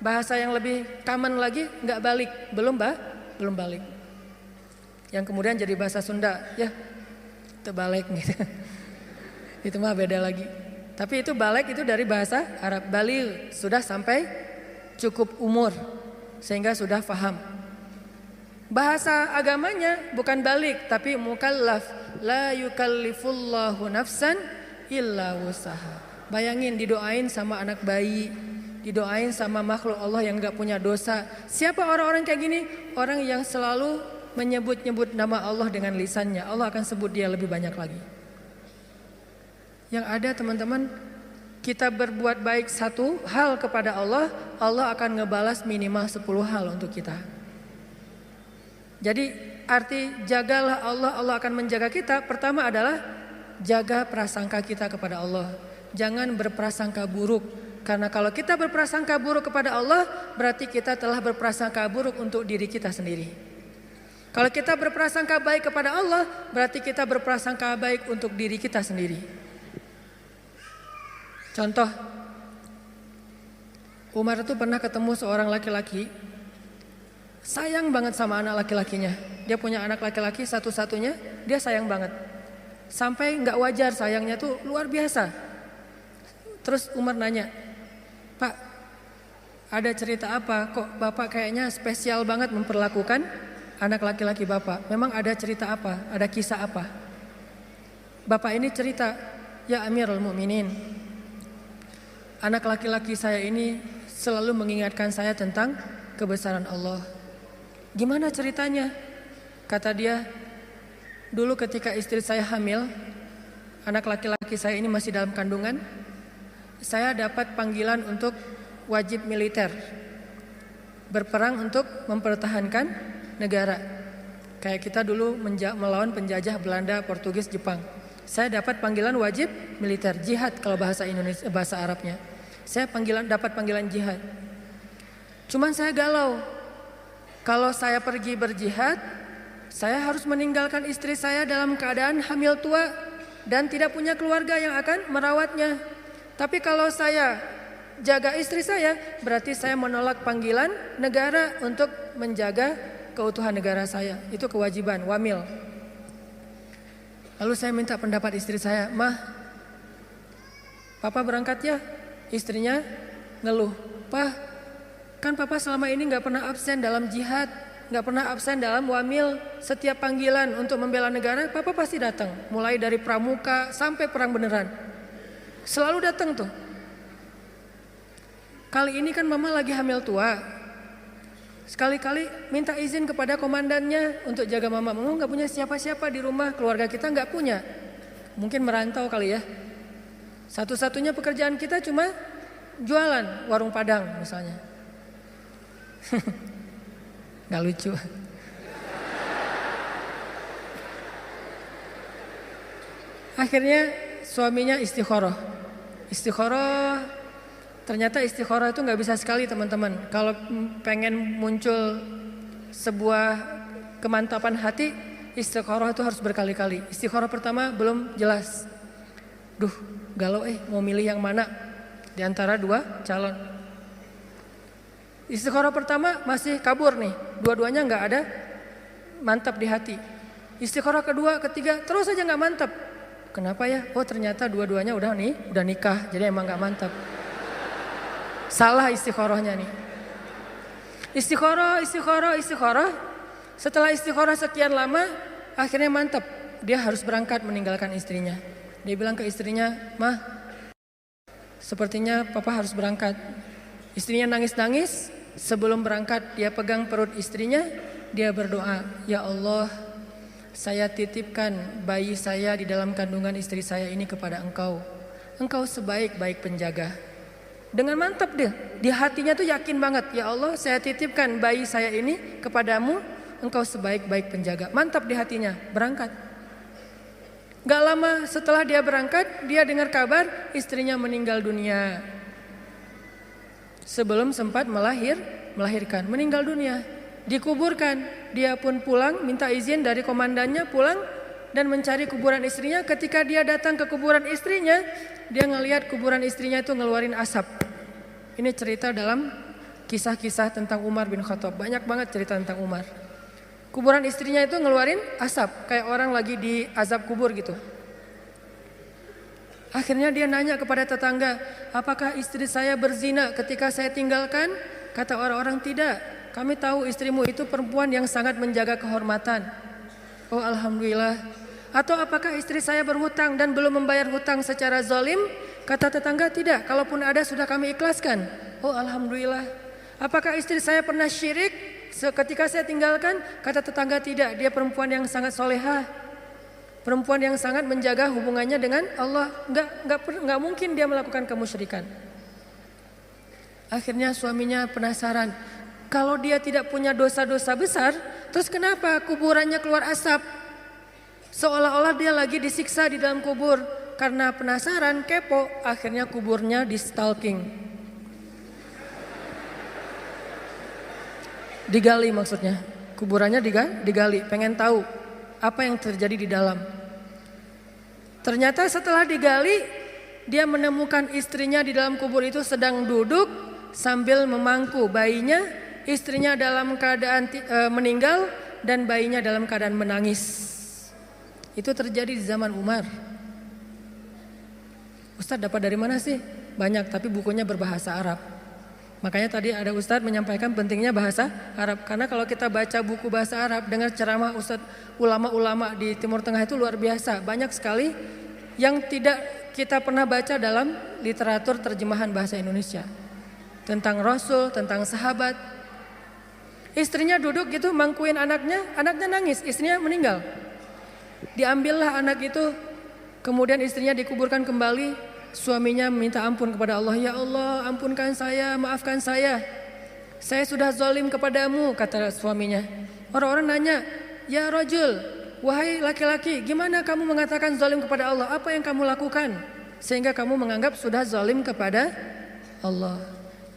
Bahasa yang lebih common lagi gak balik. Belum balik. Yang kemudian jadi bahasa Sunda. Ya itu balik gitu. Itu mah beda lagi. Tapi itu balik itu dari bahasa Arab. Baligh sudah sampai cukup umur. Sehingga sudah faham. Bahasa agamanya bukan balik tapi mukallaf. La yukallifullahu nafsan illa wusaha. Bayangin didoain sama anak bayi, didoain sama makhluk Allah yang gak punya dosa. Siapa orang-orang kayak gini? Orang yang selalu menyebut-nyebut nama Allah dengan lisannya. Allah akan sebut dia lebih banyak lagi. Yang ada teman-teman, kita berbuat baik satu hal kepada Allah, Allah akan ngebalas minimal 10 hal untuk kita. Jadi arti jagalah Allah, Allah akan menjaga kita. Pertama adalah jaga prasangka kita kepada Allah. Jangan berprasangka buruk. Karena kalau kita berprasangka buruk kepada Allah, berarti kita telah berprasangka buruk untuk diri kita sendiri. Kalau kita berprasangka baik kepada Allah, berarti kita berprasangka baik untuk diri kita sendiri. Contoh, Umar itu pernah ketemu seorang laki-laki. Sayang banget sama anak laki-lakinya. Dia punya anak laki-laki satu-satunya, dia sayang banget. Sampai nggak wajar, sayangnya tuh luar biasa. Terus Umar nanya, Pak, ada cerita apa? Kok Bapak kayaknya spesial banget memperlakukan anak laki-laki Bapak? Memang ada cerita apa? Ada kisah apa? Bapak ini cerita, ya Amirul Mukminin, anak laki-laki saya ini selalu mengingatkan saya tentang kebesaran Allah. Gimana ceritanya? Kata dia, dulu ketika istri saya hamil, anak laki-laki saya ini masih dalam kandungan, saya dapat panggilan untuk wajib militer, berperang untuk mempertahankan negara. Kayak kita dulu melawan penjajah Belanda, Portugis, Jepang. Saya dapat panggilan wajib militer, jihad kalau bahasa Indonesia, bahasa Arabnya. Saya dapat panggilan jihad. Cuman saya galau. Kalau saya pergi berjihad, saya harus meninggalkan istri saya dalam keadaan hamil tua dan tidak punya keluarga yang akan merawatnya. Tapi kalau saya jaga istri saya, berarti saya menolak panggilan negara untuk menjaga keutuhan negara saya. Itu kewajiban, wamil. Lalu saya minta pendapat istri saya, Mah, Papa berangkat ya? Istrinya ngeluh, Pak, kan Papa selama ini gak pernah absen dalam jihad, gak pernah absen dalam wamil. Setiap panggilan untuk membela negara, Papa pasti datang. Mulai dari pramuka sampai perang beneran, selalu datang tuh. Kali ini kan Mama lagi hamil tua, sekali-kali minta izin kepada komandannya untuk jaga Mama. Mama gak punya siapa-siapa di rumah, keluarga kita gak punya. Mungkin merantau kali ya. Satu-satunya pekerjaan kita cuma jualan warung Padang misalnya. Gak lucu. Akhirnya suaminya istikharah. Ternyata istikharah itu gak bisa sekali teman-teman. Kalau pengen muncul sebuah kemantapan hati, istikharah itu harus berkali-kali. Istikharah pertama belum jelas. Galau mau milih yang mana di antara dua calon. Istikharah pertama masih kabur nih, dua-duanya nggak ada mantap di hati. Istikharah kedua, ketiga terus aja nggak mantap. Kenapa ya? Oh ternyata dua-duanya udah nikah, jadi emang nggak mantap. Salah istikharahnya nih. Istikharah. Setelah istikharah sekian lama, akhirnya mantap. Dia harus berangkat meninggalkan istrinya. Dia bilang ke istrinya, Mah, sepertinya Papa harus berangkat. Istrinya nangis-nangis. Sebelum berangkat dia pegang perut istrinya. Dia berdoa, Ya Allah, saya titipkan bayi saya di dalam kandungan istri saya ini kepada Engkau. Engkau sebaik-baik penjaga. Dengan mantap dia, di hatinya tuh yakin banget, Ya Allah, saya titipkan bayi saya ini kepadamu. Engkau sebaik-baik penjaga. Mantap di hatinya, berangkat. Gak lama setelah dia berangkat, dia dengar kabar istrinya meninggal dunia. Sebelum sempat melahirkan, meninggal dunia. Dikuburkan, dia pun pulang, minta izin dari komandannya pulang dan mencari kuburan istrinya. Ketika dia datang ke kuburan istrinya, dia ngelihat kuburan istrinya itu ngeluarin asap. Ini cerita dalam kisah-kisah tentang Umar bin Khattab. Banyak banget cerita tentang Umar. Kuburan istrinya itu ngeluarin asap, kayak orang lagi di azab kubur gitu. Akhirnya dia nanya kepada tetangga, apakah istri saya berzina ketika saya tinggalkan? Kata orang-orang, tidak. Kami tahu istrimu itu perempuan yang sangat menjaga kehormatan. Oh alhamdulillah. Atau apakah istri saya berhutang dan belum membayar hutang secara zalim? Kata tetangga, tidak. Kalaupun ada sudah kami ikhlaskan. Oh alhamdulillah. Apakah istri saya pernah syirik? Ketika saya tinggalkan, kata tetangga, tidak, dia perempuan yang sangat solehah, perempuan yang sangat menjaga hubungannya dengan Allah, nggak mungkin dia melakukan kemusyrikan. Akhirnya suaminya penasaran, kalau dia tidak punya dosa-dosa besar, terus kenapa kuburannya keluar asap? Seolah-olah dia lagi disiksa di dalam kubur. Karena penasaran, kepo, akhirnya kuburnya di stalking. Digali maksudnya, kuburannya digali, pengen tahu apa yang terjadi di dalam. Ternyata setelah digali, dia menemukan istrinya di dalam kubur itu sedang duduk sambil memangku bayinya, istrinya dalam keadaan meninggal dan bayinya dalam keadaan menangis. Itu terjadi di zaman Umar. Ustadz dapat dari mana sih? Banyak, tapi bukunya berbahasa Arab. Makanya tadi ada Ustadz menyampaikan pentingnya bahasa Arab. Karena kalau kita baca buku bahasa Arab, dengar ceramah Ustadz ulama-ulama di Timur Tengah itu luar biasa. Banyak sekali yang tidak kita pernah baca dalam literatur terjemahan bahasa Indonesia. Tentang Rasul, tentang sahabat. Istrinya duduk gitu mangkuin anaknya nangis, istrinya meninggal. Diambillah anak itu, kemudian istrinya dikuburkan kembali, suaminya minta ampun kepada Allah. Ya Allah, ampunkan saya, maafkan saya sudah zalim kepadamu, kata suaminya. Orang-orang nanya, ya rajul, wahai laki-laki, gimana kamu mengatakan zalim kepada Allah? Apa yang kamu lakukan sehingga kamu menganggap sudah zalim kepada Allah?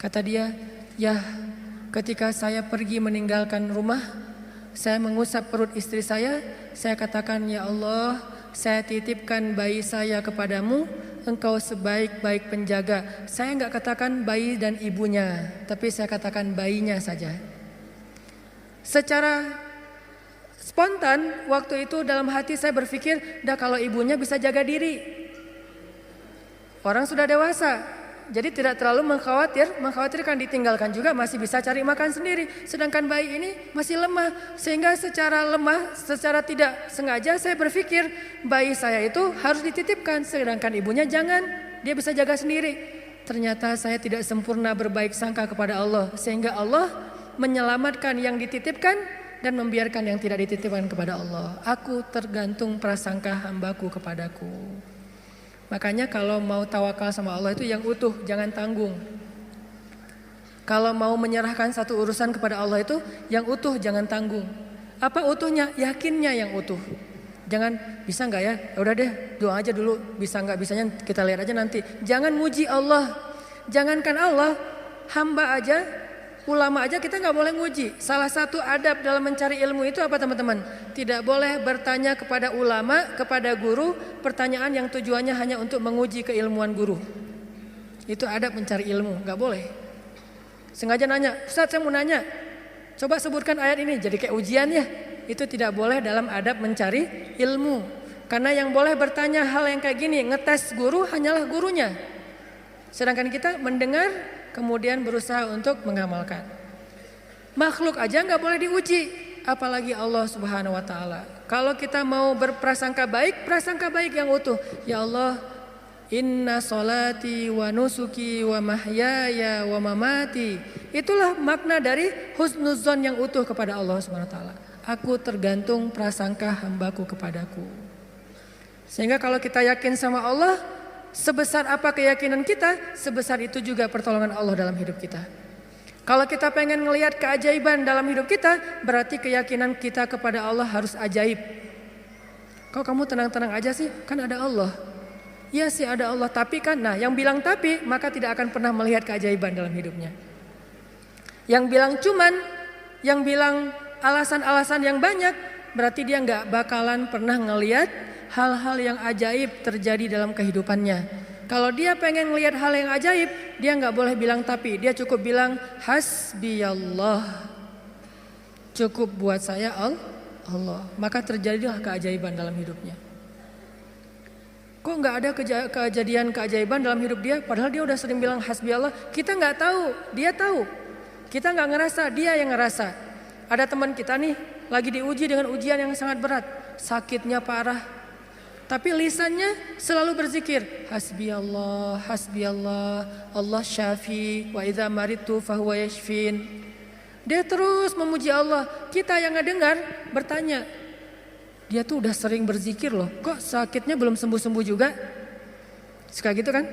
Kata dia, ya ketika saya pergi meninggalkan rumah, saya mengusap perut istri saya katakan, ya Allah, saya titipkan bayi saya kepadamu, engkau sebaik-baik penjaga. Saya enggak katakan bayi dan ibunya, tapi saya katakan bayinya saja. Secara spontan waktu itu dalam hati saya berpikir, dah kalau ibunya bisa jaga diri. Orang sudah dewasa, jadi tidak terlalu mengkhawatirkan, ditinggalkan juga masih bisa cari makan sendiri. Sedangkan bayi ini masih lemah, sehingga secara tidak sengaja saya berpikir bayi saya itu harus dititipkan, sedangkan ibunya jangan, dia bisa jaga sendiri. Ternyata saya tidak sempurna berbaik sangka kepada Allah, sehingga Allah menyelamatkan yang dititipkan dan membiarkan yang tidak dititipkan kepada Allah. Aku tergantung prasangka hambaku kepadaku. Makanya kalau mau tawakal sama Allah itu yang utuh, jangan tanggung. Kalau mau menyerahkan satu urusan kepada Allah itu yang utuh, jangan tanggung. Apa utuhnya? Yakinnya yang utuh. Jangan, bisa enggak ya? Udah deh, doa aja dulu. Bisa enggak, bisanya kita lihat aja nanti. Jangan muji Allah. Jangankan Allah, hamba aja, ulama aja kita enggak boleh muji. Salah satu adab dalam mencari ilmu itu apa teman-teman? Tidak boleh bertanya kepada ulama, kepada guru, pertanyaan yang tujuannya hanya untuk menguji keilmuan guru. Itu adab mencari ilmu, enggak boleh. Sengaja nanya, Ustaz saya mau nanya, coba sebutkan ayat ini, jadi kayak ujian ya. Itu tidak boleh dalam adab mencari ilmu. Karena yang boleh bertanya hal yang kayak gini, ngetes guru hanyalah gurunya. Sedangkan kita mendengar, kemudian berusaha untuk mengamalkan. Makhluk aja nggak boleh diuji, apalagi Allah Subhanahu Wa Taala. Kalau kita mau berprasangka baik, prasangka baik yang utuh. Ya Allah, inna solati wa nusuki wa mahyaya wa mamati. Itulah makna dari husnuzon yang utuh kepada Allah Subhanahu Wa Taala. Aku tergantung prasangka hambaku kepadaku. Sehingga kalau kita yakin sama Allah, sebesar apa keyakinan kita, sebesar itu juga pertolongan Allah dalam hidup kita. Kalau kita pengen ngelihat keajaiban dalam hidup kita, berarti keyakinan kita kepada Allah harus ajaib. Kok kamu tenang-tenang aja sih? Kan ada Allah. Iya sih ada Allah, tapi kan, nah yang bilang tapi, maka tidak akan pernah melihat keajaiban dalam hidupnya. Yang bilang cuman, yang bilang alasan-alasan yang banyak, berarti dia nggak bakalan pernah ngelihat hal-hal yang ajaib terjadi dalam kehidupannya. Kalau dia pengen ngelihat hal yang ajaib, dia nggak boleh bilang tapi, dia cukup bilang hasbiyallah. Cukup buat saya Allah. Maka terjadilah keajaiban dalam hidupnya. Kok nggak ada kejadian keajaiban dalam hidup dia? Padahal dia udah sering bilang hasbiyallah. Kita nggak tahu, dia tahu. Kita nggak ngerasa, dia yang ngerasa. Ada teman kita nih lagi diuji dengan ujian yang sangat berat, sakitnya parah. Tapi lisannya selalu berzikir, hasbiyallah, hasbiyallah, Allah syafi, wa idza maritu fahuwa yashfin. Dia terus memuji Allah. Kita yang ngedengar bertanya, dia tuh udah sering berzikir loh, kok sakitnya belum sembuh-sembuh juga? Suka gitu kan?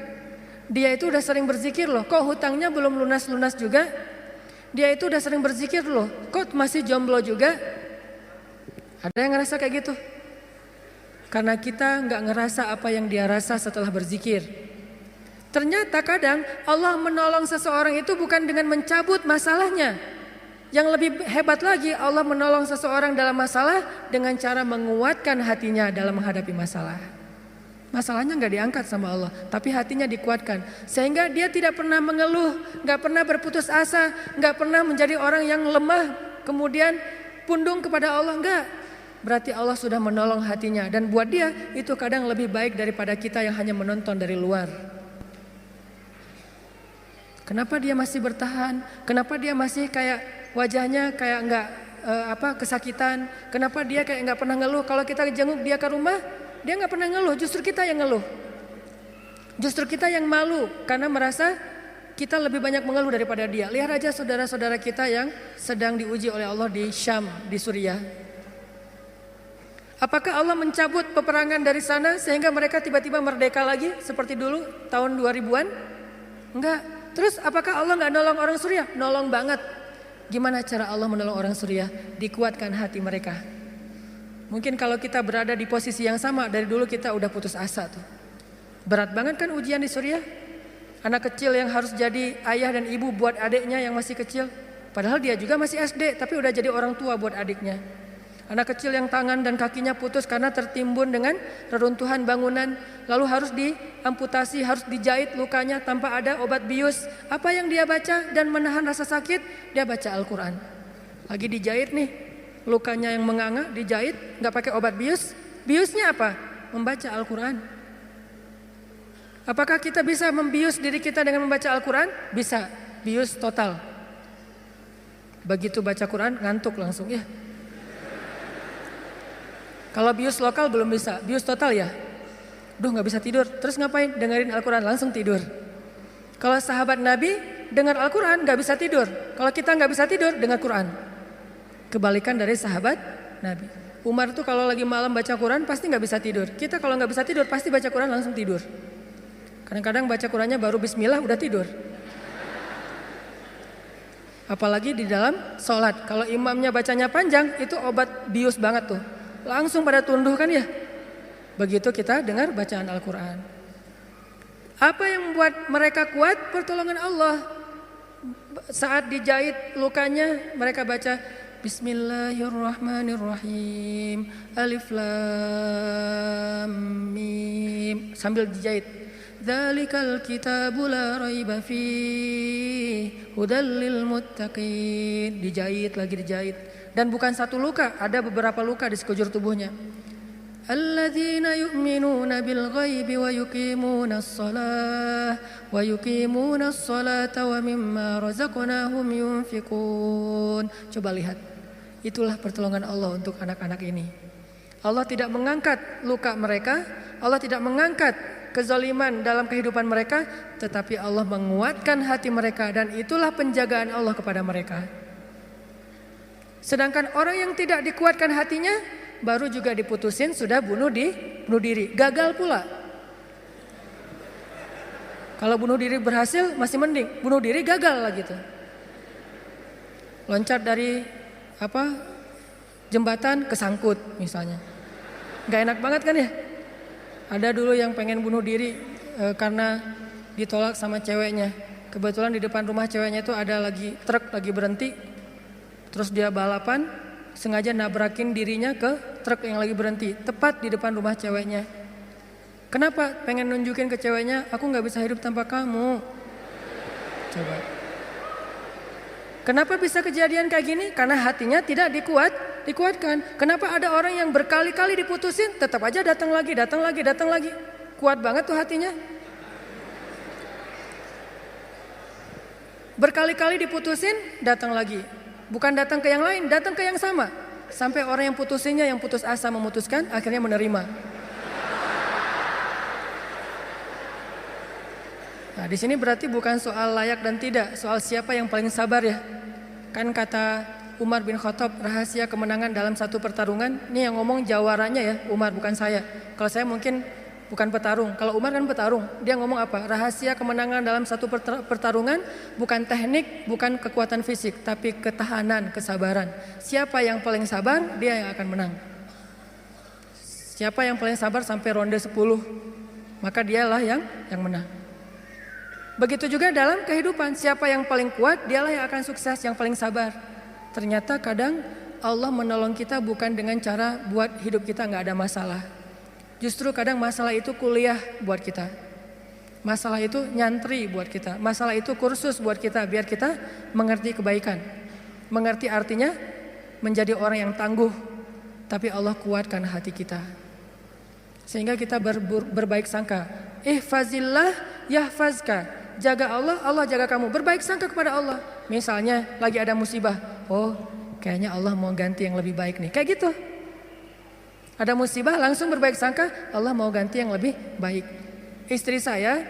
Dia itu udah sering berzikir loh, kok hutangnya belum lunas-lunas juga? Dia itu udah sering berzikir loh, kok masih jomblo juga? Ada yang ngerasa kayak gitu? Karena kita nggak ngerasa apa yang dia rasa setelah berzikir. Ternyata kadang Allah menolong seseorang itu bukan dengan mencabut masalahnya. Yang lebih hebat lagi, Allah menolong seseorang dalam masalah dengan cara menguatkan hatinya dalam menghadapi masalah. Masalahnya nggak diangkat sama Allah, tapi hatinya dikuatkan. Sehingga dia tidak pernah mengeluh, nggak pernah berputus asa, nggak pernah menjadi orang yang lemah, kemudian pundung kepada Allah, enggak. berarti Allah sudah menolong hatinya. Dan buat dia itu kadang lebih baik daripada kita yang hanya menonton dari luar. Kenapa dia masih bertahan? Kenapa dia masih kayak wajahnya kayak enggak kesakitan? Kenapa dia kayak enggak pernah ngeluh? Kalau kita jenguk dia ke rumah, dia enggak pernah ngeluh. Justru kita yang ngeluh. Justru kita yang malu karena merasa kita lebih banyak mengeluh daripada dia. Lihat aja saudara-saudara kita yang sedang diuji oleh Allah di Syam, di Suriah. Apakah Allah mencabut peperangan dari sana sehingga mereka tiba-tiba merdeka lagi seperti dulu tahun 2000-an? Enggak. Terus apakah Allah enggak nolong orang Suriah? Nolong banget. Gimana cara Allah menolong orang Suriah? Dikuatkan hati mereka. Mungkin kalau kita berada di posisi yang sama, dari dulu kita udah putus asa tuh. Berat banget kan ujian di Suriah? Anak kecil yang harus jadi ayah dan ibu buat adiknya yang masih kecil. Padahal dia juga masih SD, tapi udah jadi orang tua buat adiknya. Anak kecil yang tangan dan kakinya putus karena tertimbun dengan reruntuhan bangunan. Lalu harus diamputasi, harus dijahit lukanya tanpa ada obat bius. Apa yang dia baca dan menahan rasa sakit? Dia baca Al-Quran. Lagi dijahit nih, lukanya yang menganga dijahit, gak pakai obat bius. Biusnya apa? Membaca Al-Quran. Apakah kita bisa membius diri kita dengan membaca Al-Quran? Bisa, bius total. Begitu baca Quran ngantuk langsung ya. Kalau bius lokal belum bisa, bius total ya. Duh gak bisa tidur, terus ngapain? Dengerin Al-Quran langsung tidur. Kalau sahabat Nabi dengar Al-Quran gak bisa tidur. Kalau kita gak bisa tidur dengar Quran. Kebalikan dari sahabat Nabi. Umar tuh kalau lagi malam baca Quran pasti gak bisa tidur. Kita kalau gak bisa tidur pasti baca Quran langsung tidur. Kadang-kadang baca Qurannya baru bismillah udah tidur. Apalagi di dalam sholat. Kalau imamnya bacanya panjang itu obat bius banget tuh. Langsung pada tunduh kan ya. Begitu kita dengar bacaan Al-Quran. Apa yang membuat mereka kuat? Pertolongan Allah. Saat dijahit lukanya mereka baca Bismillahirrahmanirrahim, Alif Lam Mim, sambil dijahit. Dzalikal kitabu la raiba fihi hudal lil muttaqin. Dijahit lagi dijahit. Dan bukan satu luka, ada beberapa luka di sekujur tubuhnya. Alladzina yu'minuna bil ghaibi wa yuqimunas salata wa mimma razaqnahum yunfiqun. Coba lihat. Itulah pertolongan Allah untuk anak-anak ini. Allah tidak mengangkat luka mereka, Allah tidak mengangkat kezaliman dalam kehidupan mereka, tetapi Allah menguatkan hati mereka dan itulah penjagaan Allah kepada mereka. Sedangkan orang yang tidak dikuatkan hatinya baru juga diputusin sudah bunuh diri, gagal pula. Kalau bunuh diri berhasil masih mending, bunuh diri gagal lah gitu. Loncat dari jembatan kesangkut misalnya. Gak enak banget kan ya? Ada dulu yang pengen bunuh diri karena ditolak sama ceweknya. Kebetulan di depan rumah ceweknya itu ada truk lagi berhenti. Terus dia balapan, sengaja nabrakin dirinya ke truk yang lagi berhenti, tepat di depan rumah ceweknya. Kenapa? Pengen nunjukin ke ceweknya, aku gak bisa hidup tanpa kamu. Coba. Kenapa bisa kejadian kayak gini? Karena hatinya tidak dikuatkan. Kenapa ada orang yang berkali-kali diputusin, tetap aja datang lagi. Kuat banget tuh hatinya. Berkali-kali diputusin, datang lagi. Bukan datang ke yang lain, datang ke yang sama. Sampai orang yang putusinnya, yang putus asa memutuskan, akhirnya menerima. Nah, di sini berarti bukan soal layak dan tidak, soal siapa yang paling sabar ya. Kan kata Umar bin Khattab, rahasia kemenangan dalam satu pertarungan, ini yang ngomong jawaranya ya, Umar bukan saya. Kalau saya mungkin bukan petarung, kalau Umar kan petarung. Dia ngomong apa? Rahasia kemenangan dalam satu pertarungan bukan teknik, bukan kekuatan fisik, tapi ketahanan, kesabaran. Siapa yang paling sabar, dia yang akan menang. Siapa yang paling sabar sampai ronde 10, maka dialah yang menang. Begitu juga dalam kehidupan, siapa yang paling kuat, dialah yang akan sukses, yang paling sabar. Ternyata kadang Allah menolong kita bukan dengan cara buat hidup kita gak ada masalah. Justru kadang masalah itu kuliah buat kita. Masalah itu nyantri buat kita. Masalah itu kursus buat kita, biar kita mengerti kebaikan. Mengerti artinya menjadi orang yang tangguh. tapi Allah kuatkan hati kita. Sehingga kita berbaik sangka. Ihfazillah yahfazka. Jaga Allah, Allah jaga kamu. Berbaik sangka kepada Allah. Misalnya lagi ada musibah. Oh, kayaknya Allah mau ganti yang lebih baik nih. Kayak gitu. Ada musibah langsung berbaik sangka, Allah mau ganti yang lebih baik. Istri saya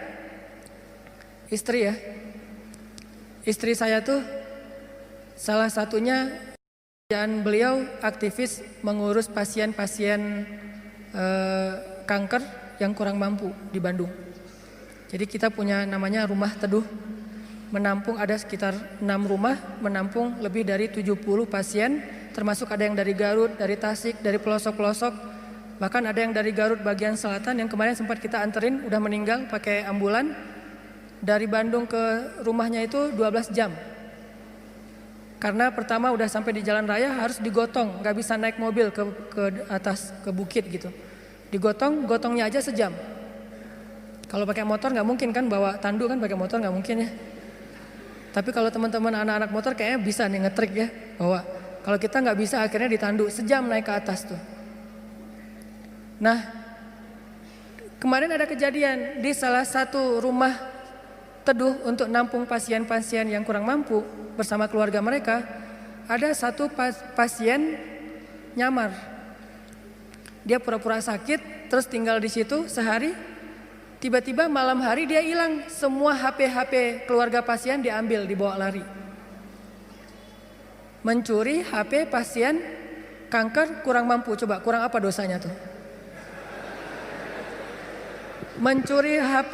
tuh salah satunya dan beliau aktivis mengurus pasien-pasien kanker yang kurang mampu di Bandung. Jadi kita punya namanya Rumah Teduh, menampung ada sekitar 6 rumah, menampung lebih dari 70 pasien, termasuk ada yang dari Garut, dari Tasik, dari pelosok-pelosok, bahkan ada yang dari Garut bagian selatan yang kemarin sempat kita anterin, udah meninggal pakai ambulan. Dari Bandung ke rumahnya itu 12 jam. Karena pertama udah sampai di jalan raya harus digotong, gak bisa naik mobil ke atas, ke bukit gitu. Gotongnya aja sejam. Kalau pakai motor gak mungkin kan, bawa tandu kan pakai motor gak mungkin ya. Tapi kalau teman-teman anak-anak motor kayaknya bisa nih ngetrik ya, bahwa kalau kita gak bisa akhirnya ditandu, sejam naik ke atas tuh. Nah, kemarin ada kejadian di salah satu rumah teduh untuk nampung pasien-pasien yang kurang mampu bersama keluarga mereka. Ada satu pasien nyamar. Dia pura-pura sakit, terus tinggal di situ sehari. Tiba-tiba malam hari dia hilang. Semua HP keluarga pasien diambil, dibawa lari. Mencuri HP pasien kanker kurang mampu. Coba kurang apa dosanya tuh? Mencuri HP,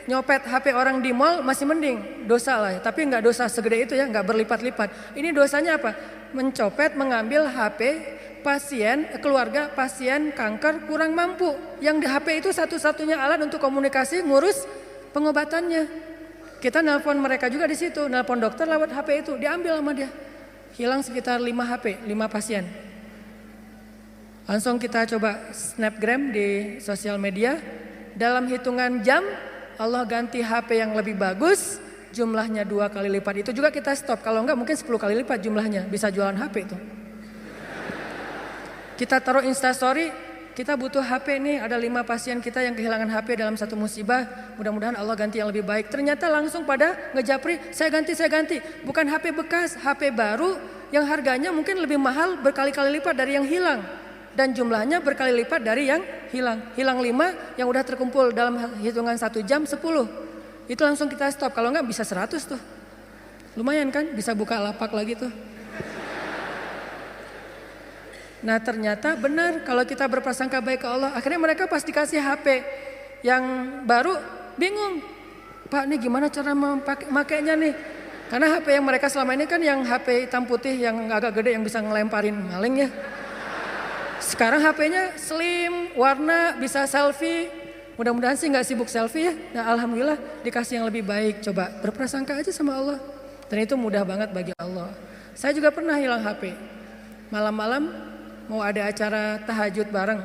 nyopet HP orang di mall masih mending, dosa lah ya. Tapi nggak dosa segede itu ya, nggak berlipat-lipat. Ini dosanya apa? Mencopet, mengambil HP keluarga pasien kanker kurang mampu. Yang di HP itu satu-satunya alat untuk komunikasi, ngurus pengobatannya. Kita nelpon mereka juga di situ, nelpon dokter lewat HP itu, diambil sama dia. Hilang sekitar 5 HP, 5 pasien. Langsung kita coba snapgram di sosial media. Dalam hitungan jam Allah ganti HP yang lebih bagus, jumlahnya 2 kali lipat. Itu juga kita stop, kalau enggak mungkin 10 kali lipat jumlahnya, bisa jualan HP itu. Kita taruh Instastory, kita butuh HP nih, ada 5 pasien kita yang kehilangan HP dalam satu musibah, mudah-mudahan Allah ganti yang lebih baik. Ternyata langsung pada ngejapri, saya ganti. Bukan HP bekas, HP baru yang harganya mungkin lebih mahal berkali-kali lipat dari yang hilang. Dan jumlahnya berkali lipat dari yang hilang. Hilang 5, yang udah terkumpul dalam hitungan 1 jam 10. Itu langsung kita stop, kalau enggak bisa 100 tuh. Lumayan kan, bisa buka lapak lagi tuh. Nah ternyata benar, kalau kita berprasangka baik ke Allah, akhirnya mereka pas dikasih HP yang baru bingung. Pak nih gimana cara memakainya nih? Karena HP yang mereka selama ini kan yang HP hitam putih yang agak gede yang bisa ngelemparin maling ya. Sekarang HP-nya slim, warna, bisa selfie. Mudah-mudahan sih nggak sibuk selfie ya. Nah alhamdulillah dikasih yang lebih baik. Coba berprasangka aja sama Allah. Dan itu mudah banget bagi Allah. Saya juga pernah hilang HP. Malam-malam mau ada acara tahajud bareng.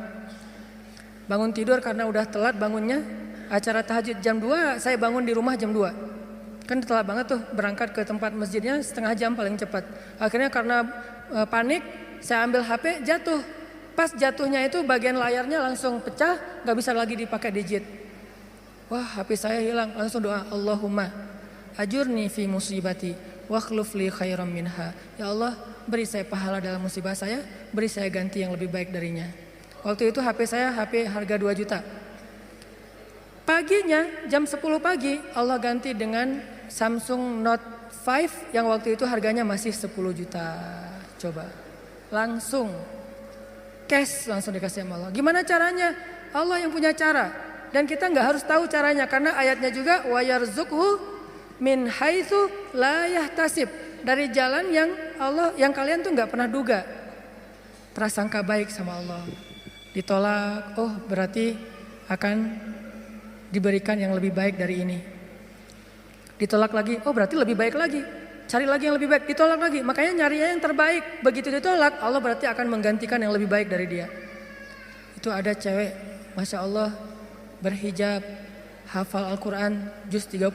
Bangun tidur karena udah telat bangunnya. Acara tahajud jam 2, saya bangun di rumah jam 2. Kan telat banget tuh, berangkat ke tempat masjidnya setengah jam paling cepat. Akhirnya karena panik, saya ambil HP, jatuh. Pas jatuhnya itu bagian layarnya langsung pecah, gak bisa lagi dipakai digit. Wah HP saya hilang, langsung doa, Allahumma ajurni fi musibati wa akhluf li khairam minha. Ya Allah, beri saya pahala dalam musibah saya, beri saya ganti yang lebih baik darinya. Waktu itu HP saya HP harga 2 juta. Paginya jam 10 pagi Allah ganti dengan Samsung Note 5 yang waktu itu harganya masih 10 juta. Coba langsung cash langsung dikasih sama Allah. Gimana caranya? Allah yang punya cara. Dan kita nggak harus tahu caranya karena ayatnya juga wa yarzuqhu min haitsu la yahtasib. Dari jalan yang Allah yang kalian tuh nggak pernah duga. Prasangka baik sama Allah. Ditolak, oh berarti akan diberikan yang lebih baik dari ini. Ditolak lagi, oh berarti lebih baik lagi. Cari lagi yang lebih baik, ditolak lagi. Makanya nyarinya yang terbaik. Begitu ditolak, Allah berarti akan menggantikan yang lebih baik dari dia. Itu ada cewek, Masya Allah, berhijab, hafal Al-Quran, juz 30.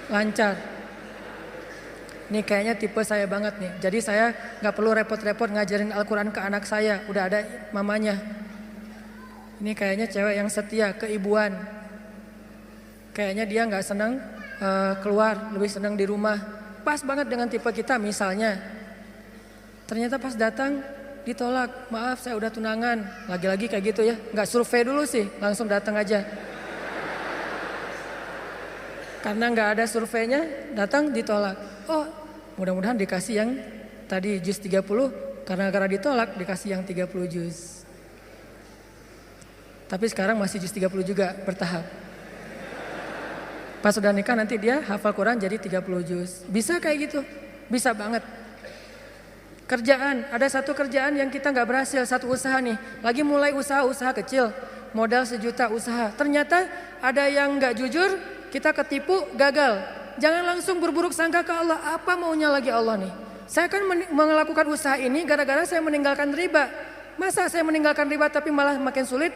Lancar. Ini kayaknya tipe saya banget nih. Jadi saya nggak perlu repot-repot ngajarin Al-Quran ke anak saya. Udah ada mamanya. Ini kayaknya cewek yang setia, keibuan. Kayaknya dia nggak senang keluar, lebih senang di rumah. Pas banget dengan tipe kita misalnya. Ternyata pas datang ditolak. Maaf saya udah tunangan. Lagi-lagi kayak gitu ya. Nggak survei dulu sih, langsung datang aja. Karena nggak ada surveinya, datang ditolak. Oh, mudah-mudahan dikasih yang tadi juz 30, karena ditolak dikasih yang 30 juz. Tapi sekarang masih juz 30 juga, bertahap. Pas sudah nikah nanti dia hafal Quran jadi 30 juz. Bisa kayak gitu, bisa banget. Kerjaan, ada satu kerjaan yang kita nggak berhasil, satu usaha nih. Lagi mulai usaha kecil, modal 1 juta usaha. Ternyata ada yang nggak jujur, kita ketipu, gagal. Jangan langsung berburuk sangka ke Allah. Apa maunya lagi Allah nih? Saya kan melakukan usaha ini gara-gara saya meninggalkan riba. Masa saya meninggalkan riba tapi malah makin sulit?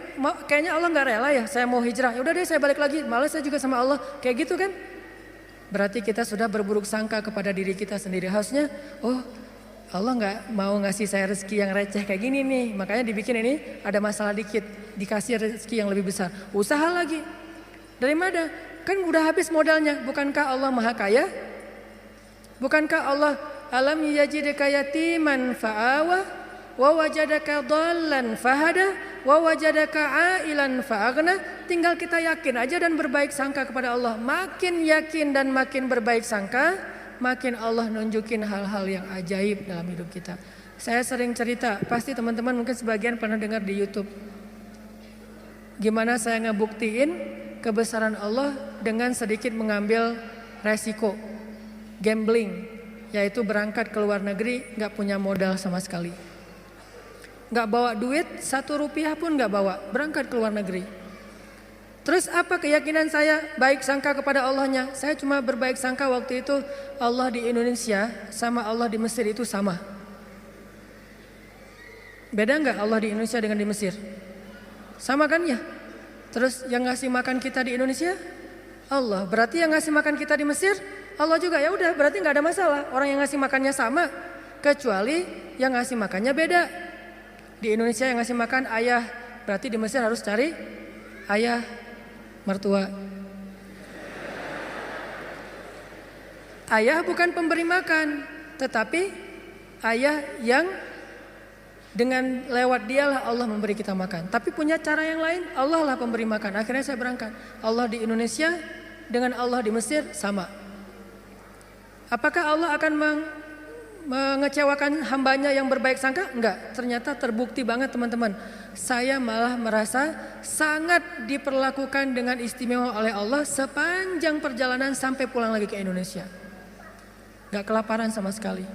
Kayaknya Allah nggak rela ya. Saya mau hijrah. Ya udah deh saya balik lagi. Malah saya juga sama Allah. Kayak gitu kan? Berarti kita sudah berburuk sangka kepada diri kita sendiri. Harusnya, oh Allah nggak mau ngasih saya rezeki yang receh kayak gini nih. Makanya dibikin ini ada masalah dikit. Dikasih rezeki yang lebih besar. Usaha lagi. Dari mana? Kan udah habis modalnya. Bukankah Allah maha kaya? Bukankah Allah alam yajidka yatiman fa'awa wa wajadaka dhallan fahada wa wajadaka ailan fa'aghna. Tinggal kita yakin aja dan berbaik sangka kepada Allah. Makin yakin dan makin berbaik sangka, makin Allah nunjukin hal-hal yang ajaib dalam hidup kita. Saya sering cerita, pasti teman-teman mungkin sebagian pernah dengar di YouTube. Gimana saya ngebuktiin kebesaran Allah dengan sedikit mengambil resiko gambling, yaitu berangkat ke luar negeri gak punya modal sama sekali, gak bawa duit 1 rupiah pun gak bawa, berangkat ke luar negeri. Terus apa keyakinan saya? Baik sangka kepada Allahnya. Saya cuma berbaik sangka waktu itu Allah di Indonesia sama Allah di Mesir itu sama. Beda gak Allah di Indonesia dengan di Mesir? Sama kan ya? Terus yang ngasih makan kita di Indonesia Allah, berarti yang ngasih makan kita di Mesir Allah juga. Ya udah, berarti nggak ada masalah. Orang yang ngasih makannya sama, kecuali yang ngasih makannya beda. Di Indonesia yang ngasih makan ayah, berarti di Mesir harus cari ayah mertua. Ayah bukan pemberi makan, tetapi ayah yang dengan lewat dialah Allah memberi kita makan. Tapi punya cara yang lain, Allah lah pemberi makan. Akhirnya saya berangkat. Allah di Indonesia dengan Allah di Mesir sama. Apakah Allah akan mengecewakan hambanya yang berbaik sangka? Enggak. Ternyata terbukti banget teman-teman. Saya malah merasa sangat diperlakukan dengan istimewa oleh Allah sepanjang perjalanan sampai pulang lagi ke Indonesia. Enggak kelaparan sama sekali.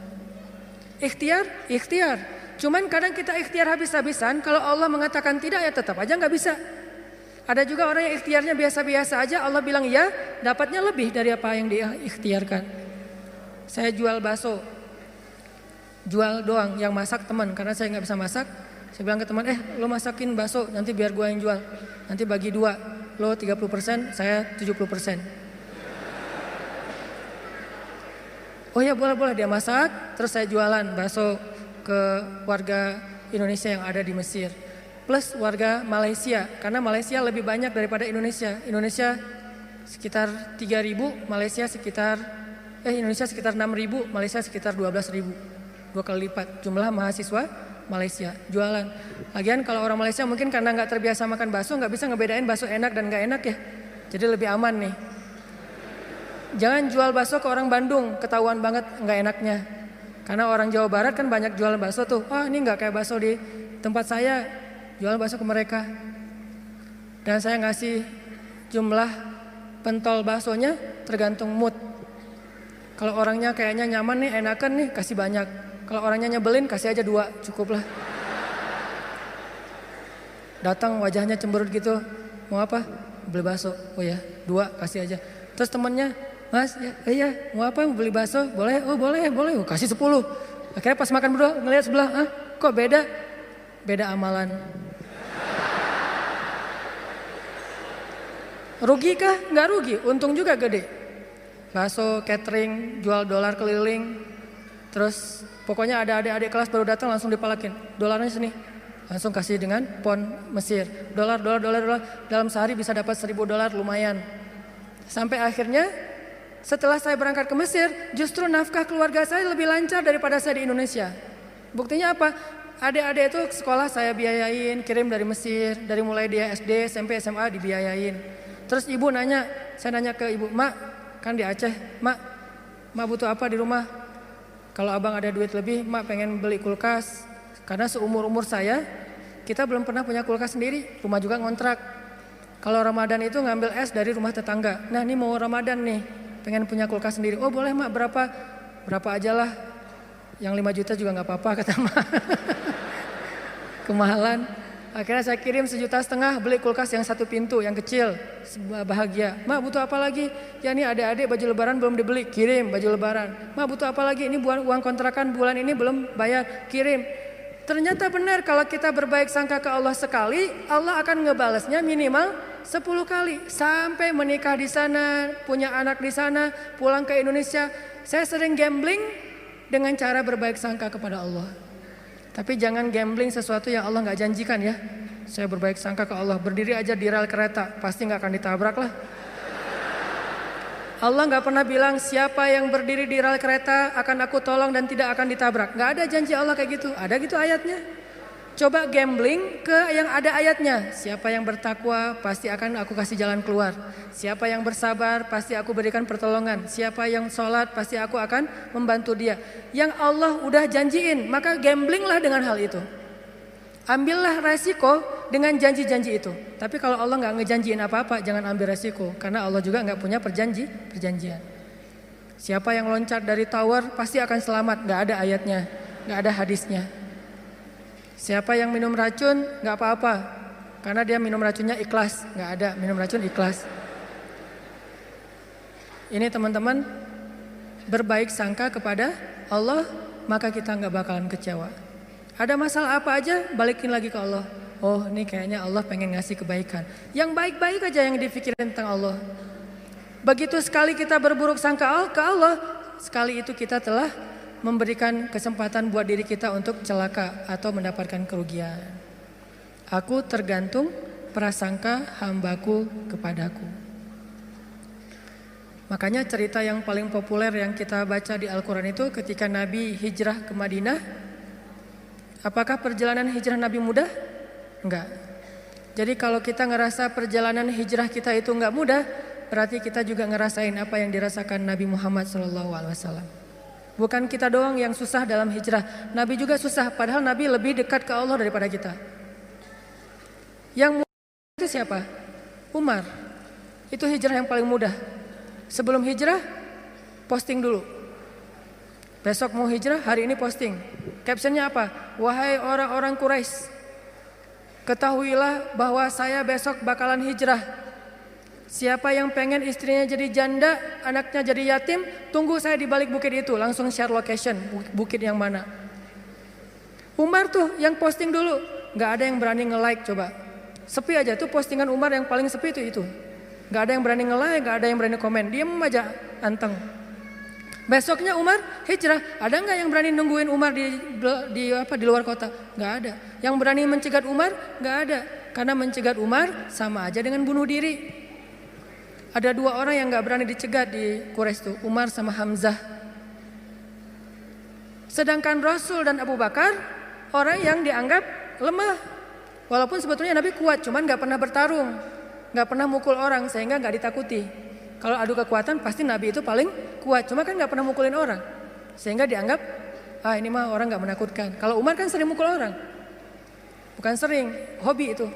Ikhtiar. Cuman kadang kita ikhtiar habis-habisan, kalau Allah mengatakan tidak ya tetap aja nggak bisa. Ada juga orang yang ikhtiarnya biasa-biasa aja, Allah bilang ya, dapatnya lebih dari apa yang dia ikhtiarkan. Saya jual bakso, jual doang, yang masak teman, karena saya nggak bisa masak. Saya bilang ke teman, lo masakin bakso, nanti biar gue yang jual. Nanti bagi 2, lo 30%, saya 70%. Oh ya boleh, dia masak, terus saya jualan bakso ke warga Indonesia yang ada di Mesir plus warga Malaysia, karena Malaysia lebih banyak daripada Indonesia. Indonesia sekitar 3.000, Malaysia sekitar Indonesia sekitar 6.000, Malaysia sekitar 12.000, 2 kali lipat jumlah mahasiswa Malaysia. Jualan lagian kalau orang Malaysia mungkin karena nggak terbiasa makan bakso nggak bisa ngebedain bakso enak dan nggak enak ya, jadi lebih aman nih. Jangan jual bakso ke orang Bandung, ketahuan banget nggak enaknya. Karena orang Jawa Barat kan banyak jual bakso tuh. Oh ini nggak kayak bakso di tempat saya, jual bakso ke mereka. Dan saya ngasih jumlah pentol baksonya tergantung mood. Kalau orangnya kayaknya nyaman nih, enakan nih, kasih banyak. Kalau orangnya nyebelin, kasih aja 2, cukup lah. Datang wajahnya cemberut gitu, mau apa? Beli bakso. Oh ya 2 kasih aja. Terus temennya, Mas, iya, mau apa? Mau beli bakso? Boleh? Oh boleh. Oh, kasih 10. Akhirnya pas makan berdua ngelihat sebelah, kok beda? Beda amalan. Rugi kah? Nggak rugi, untung juga gede. bakso, catering, jual dolar keliling. Terus pokoknya ada adik-adik kelas baru datang langsung dipalakin. Dolarnya sini. Langsung kasih dengan pon Mesir. Dolar. Dalam sehari bisa dapat $1.000 lumayan. Sampai akhirnya setelah saya berangkat ke Mesir, justru nafkah keluarga saya lebih lancar daripada saya di Indonesia. Buktinya apa? Adik-adik itu sekolah saya biayain, kirim dari Mesir, dari mulai dia SD, SMP, SMA dibiayain. Terus ibu nanya, saya nanya ke ibu, "Mak, kan di Aceh, Mak butuh apa di rumah? Kalau abang ada duit lebih, Mak pengen beli kulkas." Karena seumur-umur saya, kita belum pernah punya kulkas sendiri, rumah juga ngontrak. Kalau Ramadan itu ngambil es dari rumah tetangga. Nah ini mau Ramadan nih, pengen punya kulkas sendiri. Oh boleh Mak, berapa aja lah. Yang 5 juta juga gak apa-apa kata Mak. Kemahalan. Akhirnya saya kirim 1,5 juta beli kulkas yang 1 pintu, yang kecil. Bahagia. "Mak butuh apa lagi?" "Ya nih adik-adik baju lebaran belum dibeli." Kirim baju lebaran. "Mak butuh apa lagi?" "Ini uang kontrakan bulan ini belum bayar." Kirim. Ternyata benar kalau kita berbaik sangka ke Allah sekali, Allah akan ngebalesnya minimal 10 kali. Sampai menikah di sana, punya anak di sana, pulang ke Indonesia. Saya sering gambling dengan cara berbaik sangka kepada Allah. Tapi jangan gambling sesuatu yang Allah gak janjikan ya. Saya berbaik sangka ke Allah, berdiri aja di rel kereta, pasti gak akan ditabrak lah. Allah gak pernah bilang siapa yang berdiri di rel kereta akan aku tolong dan tidak akan ditabrak. Gak ada janji Allah kayak gitu, ada gitu ayatnya. Coba gambling ke yang ada ayatnya. Siapa yang bertakwa pasti akan aku kasih jalan keluar. Siapa yang bersabar pasti aku berikan pertolongan. Siapa yang sholat pasti aku akan membantu dia. Yang Allah udah janjiin, maka gamblinglah dengan hal itu. Ambillah resiko dengan janji-janji itu. Tapi kalau Allah gak ngejanjiin apa-apa, jangan ambil resiko. Karena Allah juga gak punya perjanjian. Siapa yang loncat dari tower pasti akan selamat. Gak ada ayatnya, gak ada hadisnya. Siapa yang minum racun gak apa-apa, karena dia minum racunnya ikhlas. Gak ada minum racun ikhlas. Ini teman-teman, berbaik sangka kepada Allah, maka kita gak bakalan kecewa. Ada masalah apa aja, balikin lagi ke Allah. Oh ini kayaknya Allah pengen ngasih kebaikan. Yang baik-baik aja yang dipikirin tentang Allah. Begitu sekali kita berburuk sangka ke Allah, sekali itu kita telah memberikan kesempatan buat diri kita untuk celaka atau mendapatkan kerugian. Aku tergantung prasangka hambaku kepadaku. Makanya cerita yang paling populer yang kita baca di Al-Quran itu ketika Nabi hijrah ke Madinah. Apakah perjalanan hijrah Nabi mudah? Enggak. Jadi kalau kita ngerasa perjalanan hijrah kita itu enggak mudah, berarti kita juga ngerasain apa yang dirasakan Nabi Muhammad SAW. Bukan kita doang yang susah dalam hijrah, Nabi juga susah, padahal Nabi lebih dekat ke Allah daripada kita. Yang mudah itu siapa? Umar. Itu hijrah yang paling mudah. Sebelum hijrah, posting dulu. Besok mau hijrah, hari ini posting. Captionnya apa? "Wahai orang-orang Quraisy, ketahuilah bahwa saya besok bakalan hijrah. Siapa yang pengen istrinya jadi janda, anaknya jadi yatim, tunggu saya di balik bukit itu." Langsung share location, bukit yang mana. Umar tuh yang posting dulu. Gak ada yang berani nge-like coba. Sepi aja tuh postingan Umar yang paling sepi itu. Gak ada yang berani nge-like, gak ada yang berani komen. Diem aja, anteng. Besoknya Umar hijrah. Ada gak yang berani nungguin Umar di luar kota? Gak ada. Yang berani mencegat Umar? Gak ada. Karena mencegat Umar sama aja dengan bunuh diri. Ada 2 orang yang gak berani dicegat di Quraisy itu, Umar sama Hamzah. Sedangkan Rasul dan Abu Bakar, orang yang dianggap lemah. Walaupun sebetulnya Nabi kuat, cuman gak pernah bertarung. Gak pernah mukul orang, sehingga gak ditakuti. Kalau adu kekuatan pasti Nabi itu paling kuat, cuma kan gak pernah mukulin orang. Sehingga dianggap, ini mah orang gak menakutkan. Kalau Umar kan sering mukul orang. Bukan sering, hobi itu.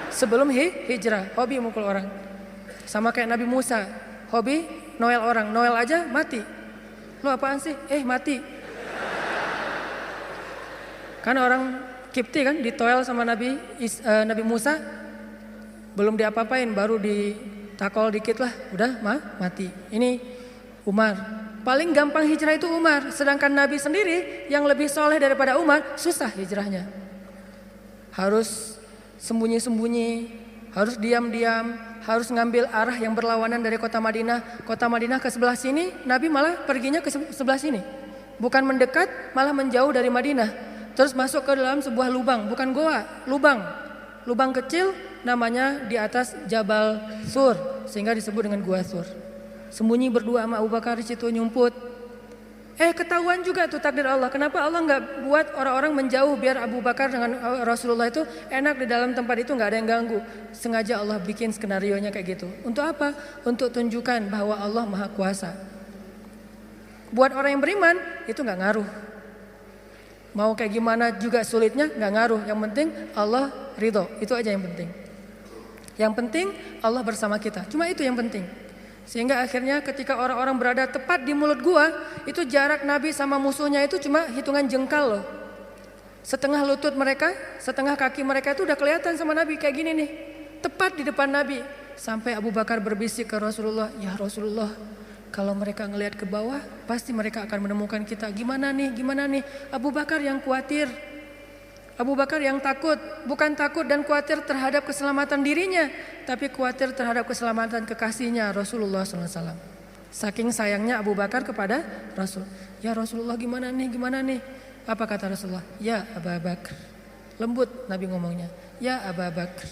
Sebelum hijrah, hobi mukul orang. Sama kayak Nabi Musa, hobi Noel orang, Noel aja mati. Lu apaan sih? Mati. Kan orang Kipti kan ditoel sama Nabi Musa, belum diapa-apain, baru ditakol dikit lah, udah mati. Ini Umar. Paling gampang hijrah itu Umar, sedangkan Nabi sendiri yang lebih soleh daripada Umar, susah hijrahnya. Harus sembunyi-sembunyi, harus diam-diam, harus ngambil arah yang berlawanan dari kota Madinah ke sebelah sini, Nabi malah perginya ke sebelah sini. Bukan mendekat, malah menjauh dari Madinah. Terus masuk ke dalam sebuah lubang, bukan goa, lubang kecil namanya di atas Jabal Sur, sehingga disebut dengan Gua Sur. Sembunyi berdua sama Abu Bakar di situ nyumput. Ketahuan juga tuh takdir Allah. Kenapa Allah nggak buat orang-orang menjauh biar Abu Bakar dengan Rasulullah itu enak di dalam tempat itu, nggak ada yang ganggu. Sengaja Allah bikin skenarionya kayak gitu. Untuk apa? Untuk tunjukkan bahwa Allah Maha Kuasa. Buat orang yang beriman itu nggak ngaruh. Mau kayak gimana juga sulitnya nggak ngaruh. Yang penting Allah ridho. Itu aja yang penting. Yang penting Allah bersama kita. Cuma itu yang penting. Sehingga akhirnya ketika orang-orang berada tepat di mulut gua, itu jarak Nabi sama musuhnya itu cuma hitungan jengkal loh. Setengah lutut mereka, setengah kaki mereka itu udah kelihatan sama Nabi kayak gini nih. Tepat di depan Nabi. Sampai Abu Bakar berbisik ke Rasulullah, "Ya Rasulullah, kalau mereka ngelihat ke bawah, pasti mereka akan menemukan kita. Gimana nih? Abu Bakar yang khawatir. Abu Bakar yang takut, bukan takut dan khawatir terhadap keselamatan dirinya, tapi khawatir terhadap keselamatan kekasihnya Rasulullah SAW. Saking sayangnya Abu Bakar kepada Rasul. "Ya Rasulullah, gimana nih? Apa kata Rasulullah? "Ya Abu Bakar." Lembut Nabi ngomongnya. "Ya Abu Bakar,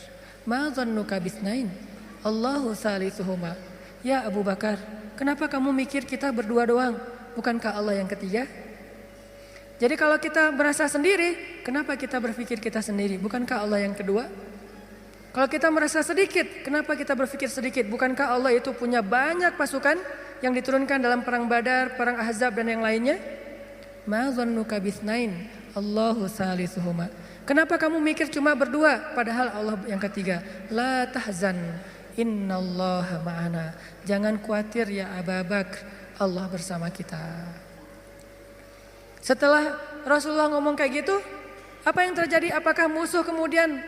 ma dhannuka bisnain? Allahu salisuhuma." "Ya Abu Bakar, kenapa kamu mikir kita berdua doang? Bukankah Allah yang ketiga?" Jadi kalau kita merasa sendiri, kenapa kita berpikir kita sendiri? Bukankah Allah yang kedua? Kalau kita merasa sedikit, kenapa kita berpikir sedikit? Bukankah Allah itu punya banyak pasukan yang diturunkan dalam perang Badar, perang Ahzab dan yang lainnya? Ma dhannuka bisnain? Allahu salisuhuma. Kenapa kamu mikir cuma berdua padahal Allah yang ketiga? La tahzan, innallaha ma'ana. Jangan khawatir ya Abu Bakar, Allah bersama kita. Setelah Rasulullah ngomong kayak gitu, apa yang terjadi? Apakah musuh kemudian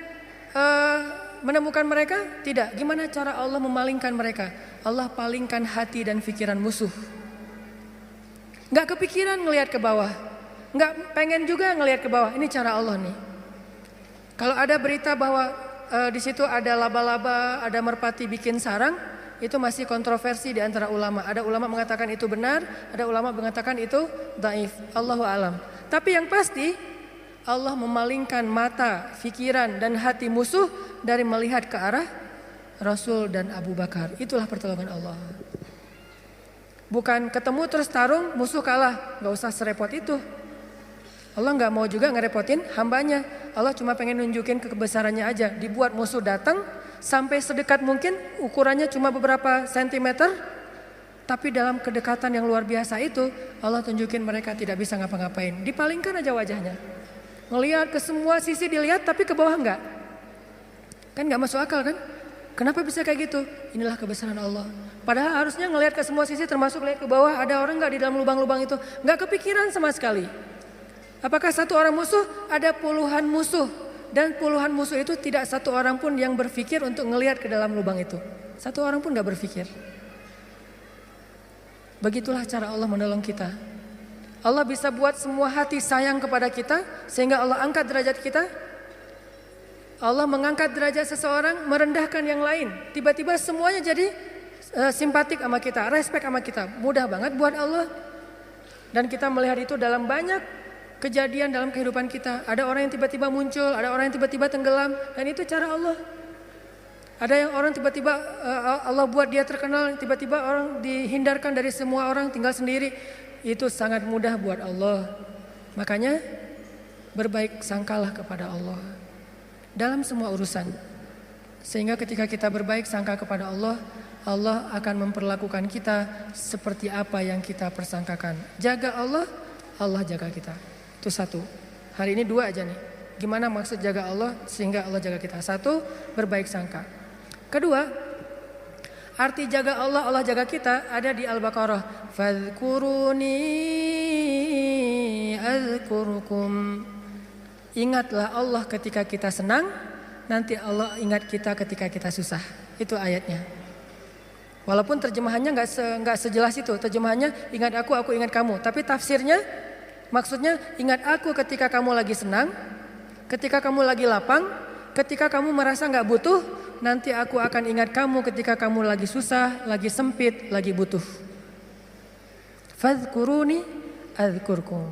menemukan mereka? Tidak. Gimana cara Allah memalingkan mereka? Allah palingkan hati dan pikiran musuh. Gak kepikiran ngelihat ke bawah, gak pengen juga ngelihat ke bawah. Ini cara Allah nih. Kalau ada berita bahwa di situ ada laba-laba, ada merpati bikin sarang, itu masih kontroversi di antara ulama. Ada ulama mengatakan itu benar, ada ulama mengatakan itu dhaif. Allahu alam. Tapi yang pasti Allah memalingkan mata, pikiran dan hati musuh dari melihat ke arah Rasul dan Abu Bakar. Itulah pertolongan Allah. Bukan ketemu terus tarung, musuh kalah. Gak usah serepot itu. Allah gak mau juga ngerepotin hambanya. Allah cuma pengen nunjukin kebesarannya aja. Dibuat musuh datang sampai sedekat mungkin, ukurannya cuma beberapa sentimeter, tapi dalam kedekatan yang luar biasa itu Allah tunjukin mereka tidak bisa ngapa-ngapain. Dipalingkan aja wajahnya, ngelihat ke semua sisi dilihat, tapi ke bawah enggak. Kan gak masuk akal kan? Kenapa bisa kayak gitu? Inilah kebesaran Allah. Padahal harusnya ngelihat ke semua sisi, termasuk lihat ke bawah, ada orang gak di dalam lubang-lubang itu. Gak kepikiran sama sekali. Apakah satu orang musuh? Ada puluhan musuh. Dan puluhan musuh itu tidak satu orang pun yang berpikir untuk ngelihat ke dalam lubang itu. Satu orang pun gak berpikir. Begitulah cara Allah menolong kita. Allah bisa buat semua hati sayang kepada kita, sehingga Allah angkat derajat kita. Allah mengangkat derajat seseorang, merendahkan yang lain. Tiba-tiba semuanya jadi simpatik sama kita, respect sama kita. Mudah banget buat Allah. Dan kita melihat itu dalam banyak kejadian dalam kehidupan kita. Ada orang yang tiba-tiba muncul, ada orang yang tiba-tiba tenggelam, dan itu cara Allah. Ada yang orang tiba-tiba Allah buat dia terkenal, tiba-tiba orang dihindarkan dari semua orang, tinggal sendiri. Itu sangat mudah buat Allah. Makanya berbaik sangkalah kepada Allah dalam semua urusan. Sehingga ketika kita berbaik sangka kepada Allah, Allah akan memperlakukan kita seperti apa yang kita persangkakan. Jaga Allah, Allah jaga kita. Itu satu. Hari ini dua aja nih. Gimana maksud jaga Allah sehingga Allah jaga kita? Satu, berbaik sangka. Kedua, arti jaga Allah, Allah jaga kita ada di Al-Baqarah. Fadhkuruni azkurukum. Ingatlah Allah ketika kita senang, nanti Allah ingat kita ketika kita susah. Itu ayatnya. Walaupun terjemahannya nggak sejelas itu. Terjemahannya ingat aku ingat kamu. Tapi tafsirnya maksudnya ingat aku ketika kamu lagi senang, ketika kamu lagi lapang, ketika kamu merasa gak butuh, nanti aku akan ingat kamu ketika kamu lagi susah, lagi sempit, lagi butuh. Fadhkuruni adzkurkum.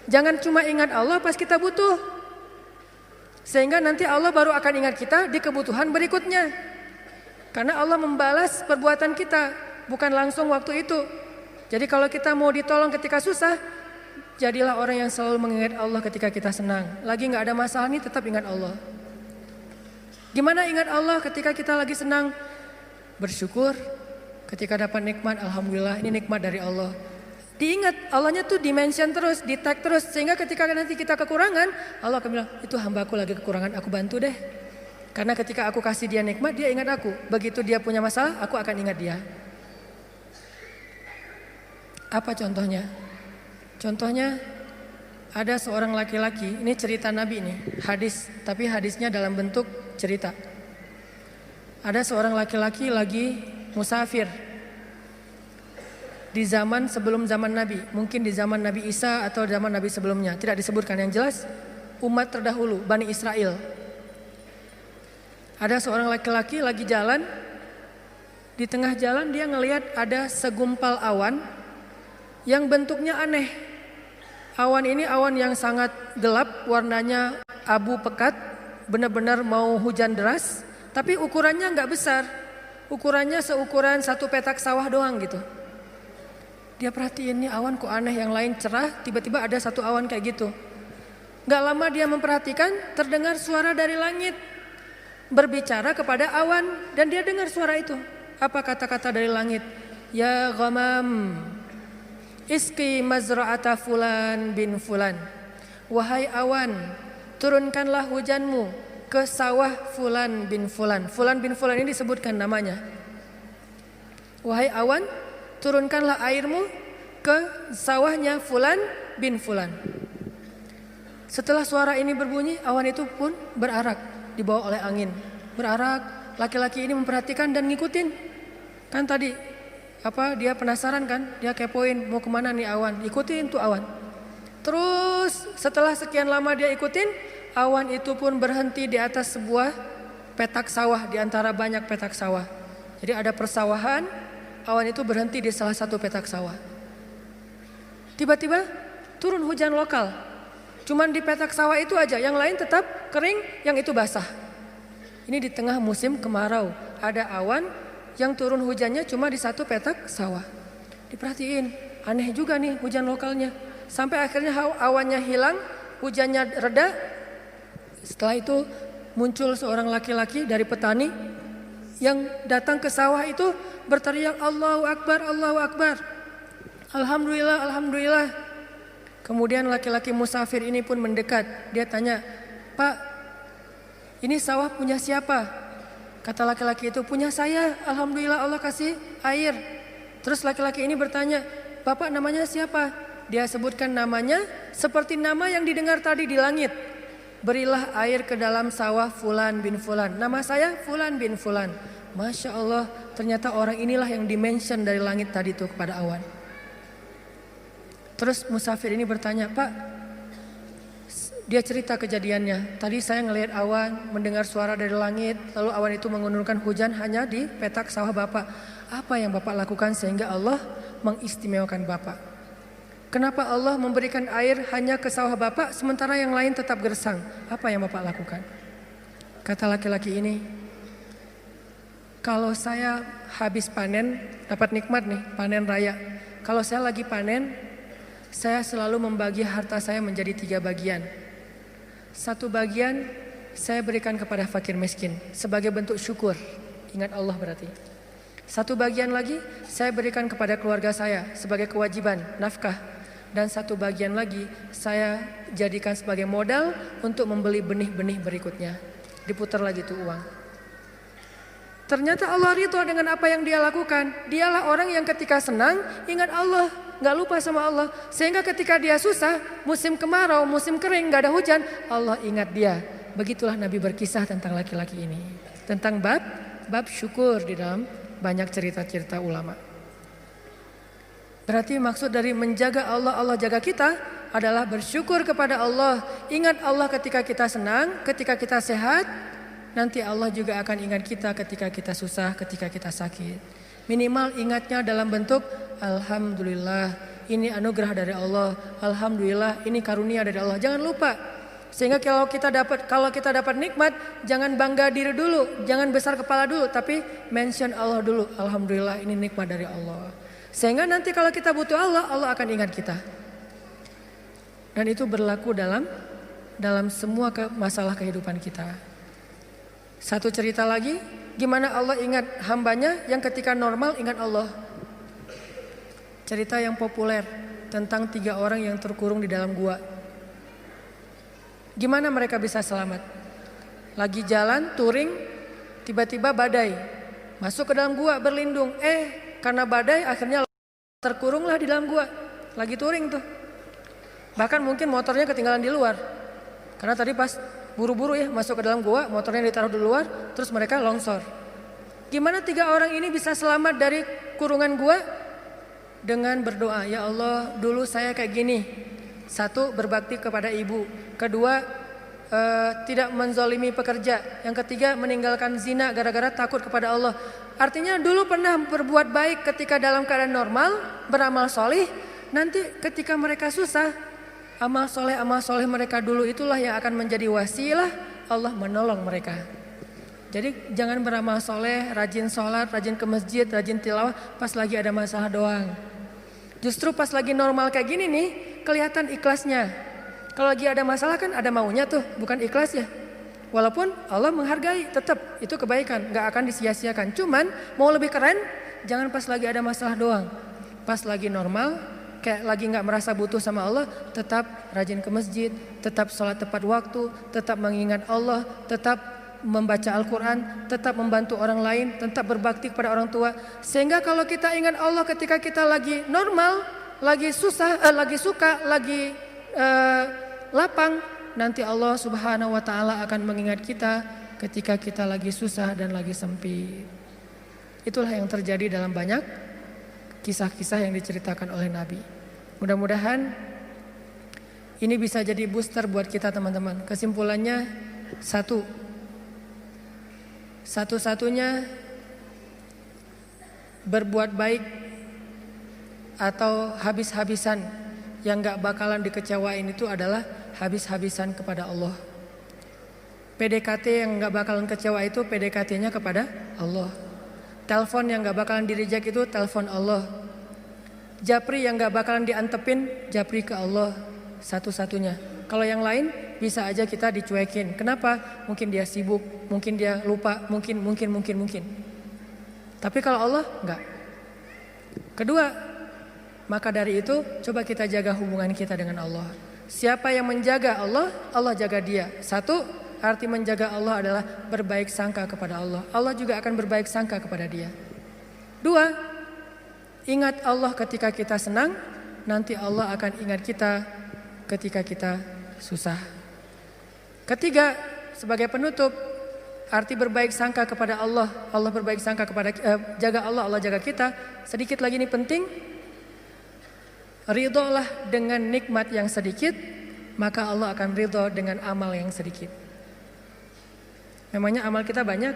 Jangan cuma ingat Allah pas kita butuh. Sehingga nanti Allah baru akan ingat kita di kebutuhan berikutnya. Karena Allah membalas perbuatan kita, bukan langsung waktu itu. Jadi kalau kita mau ditolong ketika susah, jadilah orang yang selalu mengingat Allah ketika kita senang. Lagi gak ada masalah nih, tetap ingat Allah. Gimana ingat Allah ketika kita lagi senang? Bersyukur. Ketika dapat nikmat, alhamdulillah ini nikmat dari Allah. Diingat, Allahnya tuh dimention terus, di tag terus. Sehingga ketika nanti kita kekurangan, Allah akan bilang, itu hambaku lagi kekurangan, aku bantu deh. Karena ketika aku kasih dia nikmat, dia ingat aku. Begitu dia punya masalah, aku akan ingat dia. Apa contohnya? Contohnya, ada seorang laki-laki, ini cerita Nabi nih, hadis, tapi hadisnya dalam bentuk cerita. Ada seorang laki-laki lagi musafir di zaman sebelum zaman Nabi, mungkin di zaman Nabi Isa atau zaman Nabi sebelumnya, tidak disebutkan. Yang jelas umat terdahulu, Bani Israel. Ada seorang laki-laki lagi jalan, di tengah jalan dia ngelihat ada segumpal awan yang bentuknya aneh. Awan ini awan yang sangat gelap, warnanya abu pekat, benar-benar mau hujan deras, tapi ukurannya nggak besar, ukurannya seukuran satu petak sawah doang gitu. Dia perhatiin nih awan kok aneh, yang lain cerah, tiba-tiba ada satu awan kayak gitu. Nggak lama dia memperhatikan, terdengar suara dari langit berbicara kepada awan, dan dia dengar suara itu. Apa kata-kata dari langit? Ya ghamam, Iski mazra'ata fulan bin fulan. Wahai awan, turunkanlah hujanmu ke sawah fulan bin fulan. Fulan bin fulan ini disebutkan namanya. Wahai awan, turunkanlah airmu ke sawahnya fulan bin fulan. Setelah suara ini berbunyi, awan itu pun berarak, dibawa oleh angin. Berarak, laki-laki ini memperhatikan dan ngikutin. Kan tadi dia penasaran kan, dia kepoin mau kemana nih awan, ikutin tuh awan. Terus setelah sekian lama dia ikutin, awan itu pun berhenti di atas sebuah petak sawah, di antara banyak petak sawah. Jadi ada persawahan, awan itu berhenti di salah satu petak sawah. Tiba-tiba turun hujan lokal, cuman di petak sawah itu aja, yang lain tetap kering, yang itu basah. Ini di tengah musim kemarau, ada awan yang turun hujannya cuma di satu petak sawah. Diperhatiin, aneh juga nih hujan lokalnya. Sampai akhirnya awannya hilang, hujannya reda. Setelah itu muncul seorang laki-laki dari petani yang datang ke sawah itu berteriak Allahu Akbar, Allahu Akbar. Alhamdulillah, Alhamdulillah. Kemudian laki-laki musafir ini pun mendekat. Dia tanya, Pak, ini sawah punya siapa? Kata laki-laki itu, punya saya, alhamdulillah Allah kasih air. Terus laki-laki ini bertanya, Bapak namanya siapa? Dia sebutkan namanya seperti nama yang didengar tadi di langit. Berilah air ke dalam sawah fulan bin fulan. Nama saya fulan bin fulan. Masya Allah, ternyata orang inilah yang dimention dari langit tadi itu kepada awan. Terus musafir ini bertanya, Pak, dia cerita kejadiannya. Tadi saya ngelihat awan, mendengar suara dari langit, lalu awan itu menurunkan hujan hanya di petak sawah Bapak. Apa yang Bapak lakukan sehingga Allah mengistimewakan Bapak? Kenapa Allah memberikan air hanya ke sawah Bapak sementara yang lain tetap gersang? Apa yang Bapak lakukan? Kata laki-laki ini, kalau saya habis panen, dapat nikmat nih, panen raya. Kalau saya lagi panen, saya selalu membagi harta saya menjadi 3 bagian. 1 bagian saya berikan kepada fakir miskin sebagai bentuk syukur. Ingat Allah berarti. 1 bagian lagi saya berikan kepada keluarga saya sebagai kewajiban, nafkah. Dan 1 bagian lagi saya jadikan sebagai modal untuk membeli benih-benih berikutnya. Diputar lagi tuh uang. Ternyata Allah ridho dengan apa yang dia lakukan. Dialah orang yang ketika senang ingat Allah, gak lupa sama Allah. Sehingga ketika dia susah, musim kemarau, musim kering, gak ada hujan, Allah ingat dia. Begitulah Nabi berkisah tentang laki-laki ini. Tentang bab syukur di dalam banyak cerita-cerita ulama. Berarti maksud dari menjaga Allah, Allah jaga kita adalah bersyukur kepada Allah. Ingat Allah ketika kita senang, ketika kita sehat, nanti Allah juga akan ingat kita ketika kita susah, ketika kita sakit. Minimal ingatnya dalam bentuk alhamdulillah, ini anugerah dari Allah, alhamdulillah ini karunia dari Allah. Jangan lupa. Sehingga kalau kita dapat nikmat, jangan bangga diri dulu, jangan besar kepala dulu, tapi mention Allah dulu. Alhamdulillah ini nikmat dari Allah. Sehingga nanti kalau kita butuh Allah, Allah akan ingat kita. Dan itu berlaku dalam semua masalah kehidupan kita. Satu cerita lagi, gimana Allah ingat hambanya yang ketika normal ingat Allah. Cerita yang populer tentang 3 orang yang terkurung di dalam gua. Gimana mereka bisa selamat? Lagi jalan touring, tiba-tiba badai, masuk ke dalam gua berlindung. Karena badai akhirnya terkurunglah di dalam gua. Lagi touring tuh. Bahkan mungkin motornya ketinggalan di luar. Karena tadi pas buru-buru ya masuk ke dalam gua, motornya ditaruh di luar, terus mereka longsor. Gimana 3 orang ini bisa selamat dari kurungan gua? Dengan berdoa, ya Allah dulu saya kayak gini. 1, berbakti kepada ibu. 2, tidak menzolimi pekerja. Yang 3, meninggalkan zina gara-gara takut kepada Allah. Artinya dulu pernah berbuat baik ketika dalam keadaan normal, beramal soleh. Nanti ketika mereka susah, amal soleh mereka dulu itulah yang akan menjadi wasilah Allah menolong mereka. Jadi jangan beramal soleh, rajin sholat, rajin ke masjid, rajin tilawah pas lagi ada masalah doang. Justru pas lagi normal kayak gini nih, kelihatan ikhlasnya. Kalau lagi ada masalah kan ada maunya tuh, bukan ikhlas ya. Walaupun Allah menghargai, tetap itu kebaikan, gak akan disia-siakan. Cuman mau lebih keren, jangan pas lagi ada masalah doang. Pas lagi normal, kayak lagi gak merasa butuh sama Allah, tetap rajin ke masjid, tetap sholat tepat waktu, tetap mengingat Allah, tetap membaca Al-Quran, tetap membantu orang lain, tetap berbakti kepada orang tua. Sehingga kalau kita ingat Allah ketika kita lagi normal, lagi susah, lagi suka, lagi lapang, nanti Allah Subhanahu wa Ta'ala akan mengingat kita ketika kita lagi susah dan lagi sempit. Itulah yang terjadi dalam banyak kisah-kisah yang diceritakan oleh Nabi. Mudah-mudahan ini bisa jadi booster buat kita teman-teman. Kesimpulannya satu-satunya berbuat baik atau habis-habisan yang gak bakalan dikecewain itu adalah habis-habisan kepada Allah. PDKT yang gak bakalan kecewa itu PDKT-nya kepada Allah. Telepon yang gak bakalan di-reject itu telepon Allah. Japri yang gak bakalan diantepin, japri ke Allah satu-satunya. Kalau yang lain bisa aja kita dicuekin. Kenapa? Mungkin dia sibuk, mungkin dia lupa, mungkin. Tapi kalau Allah enggak. Kedua, maka dari itu coba kita jaga hubungan kita dengan Allah. Siapa yang menjaga Allah, Allah jaga dia. 1, arti menjaga Allah adalah berbaik sangka kepada Allah. Allah juga akan berbaik sangka kepada dia. 2, ingat Allah ketika kita senang, nanti Allah akan ingat kita ketika kita susah. 3, sebagai penutup, arti berbaik sangka kepada Allah. Allah berbaik sangka kepada jaga Allah, Allah jaga kita. Sedikit lagi ini penting. Ridholah dengan nikmat yang sedikit, maka Allah akan ridho dengan amal yang sedikit. Memangnya amal kita banyak.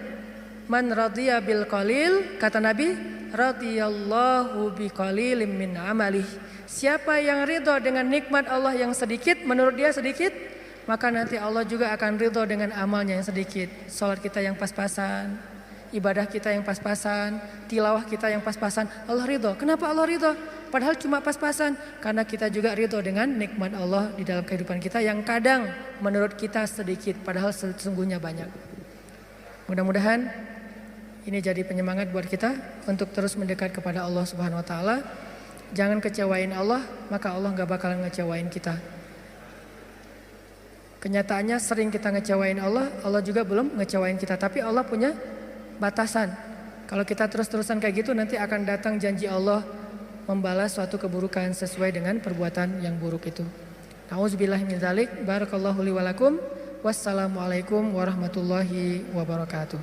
Man radhiya bil qalil, kata Nabi, radhiyallahu bi qalilim min amalih. Siapa yang ridho dengan nikmat Allah yang sedikit, menurut dia sedikit, maka nanti Allah juga akan ridho dengan amalnya yang sedikit. Salat kita yang pas-pasan, ibadah kita yang pas-pasan, tilawah kita yang pas-pasan, Allah ridho. Kenapa Allah ridho? Padahal cuma pas-pasan, karena kita juga ridho dengan nikmat Allah di dalam kehidupan kita yang kadang menurut kita sedikit, padahal sesungguhnya banyak. Mudah-mudahan ini jadi penyemangat buat kita untuk terus mendekat kepada Allah Subhanahu wa Ta'ala. Jangan kecewain Allah, maka Allah gak bakalan ngecewain kita. Kenyataannya sering kita ngecewain Allah, Allah juga belum ngecewain kita. Tapi Allah punya batasan. Kalau kita terus-terusan kayak gitu, nanti akan datang janji Allah membalas suatu keburukan sesuai dengan perbuatan yang buruk itu. Nauzubillahi min dzalik. Barakallahu li wa lakum. Wassalamualaikum warahmatullahi wabarakatuh.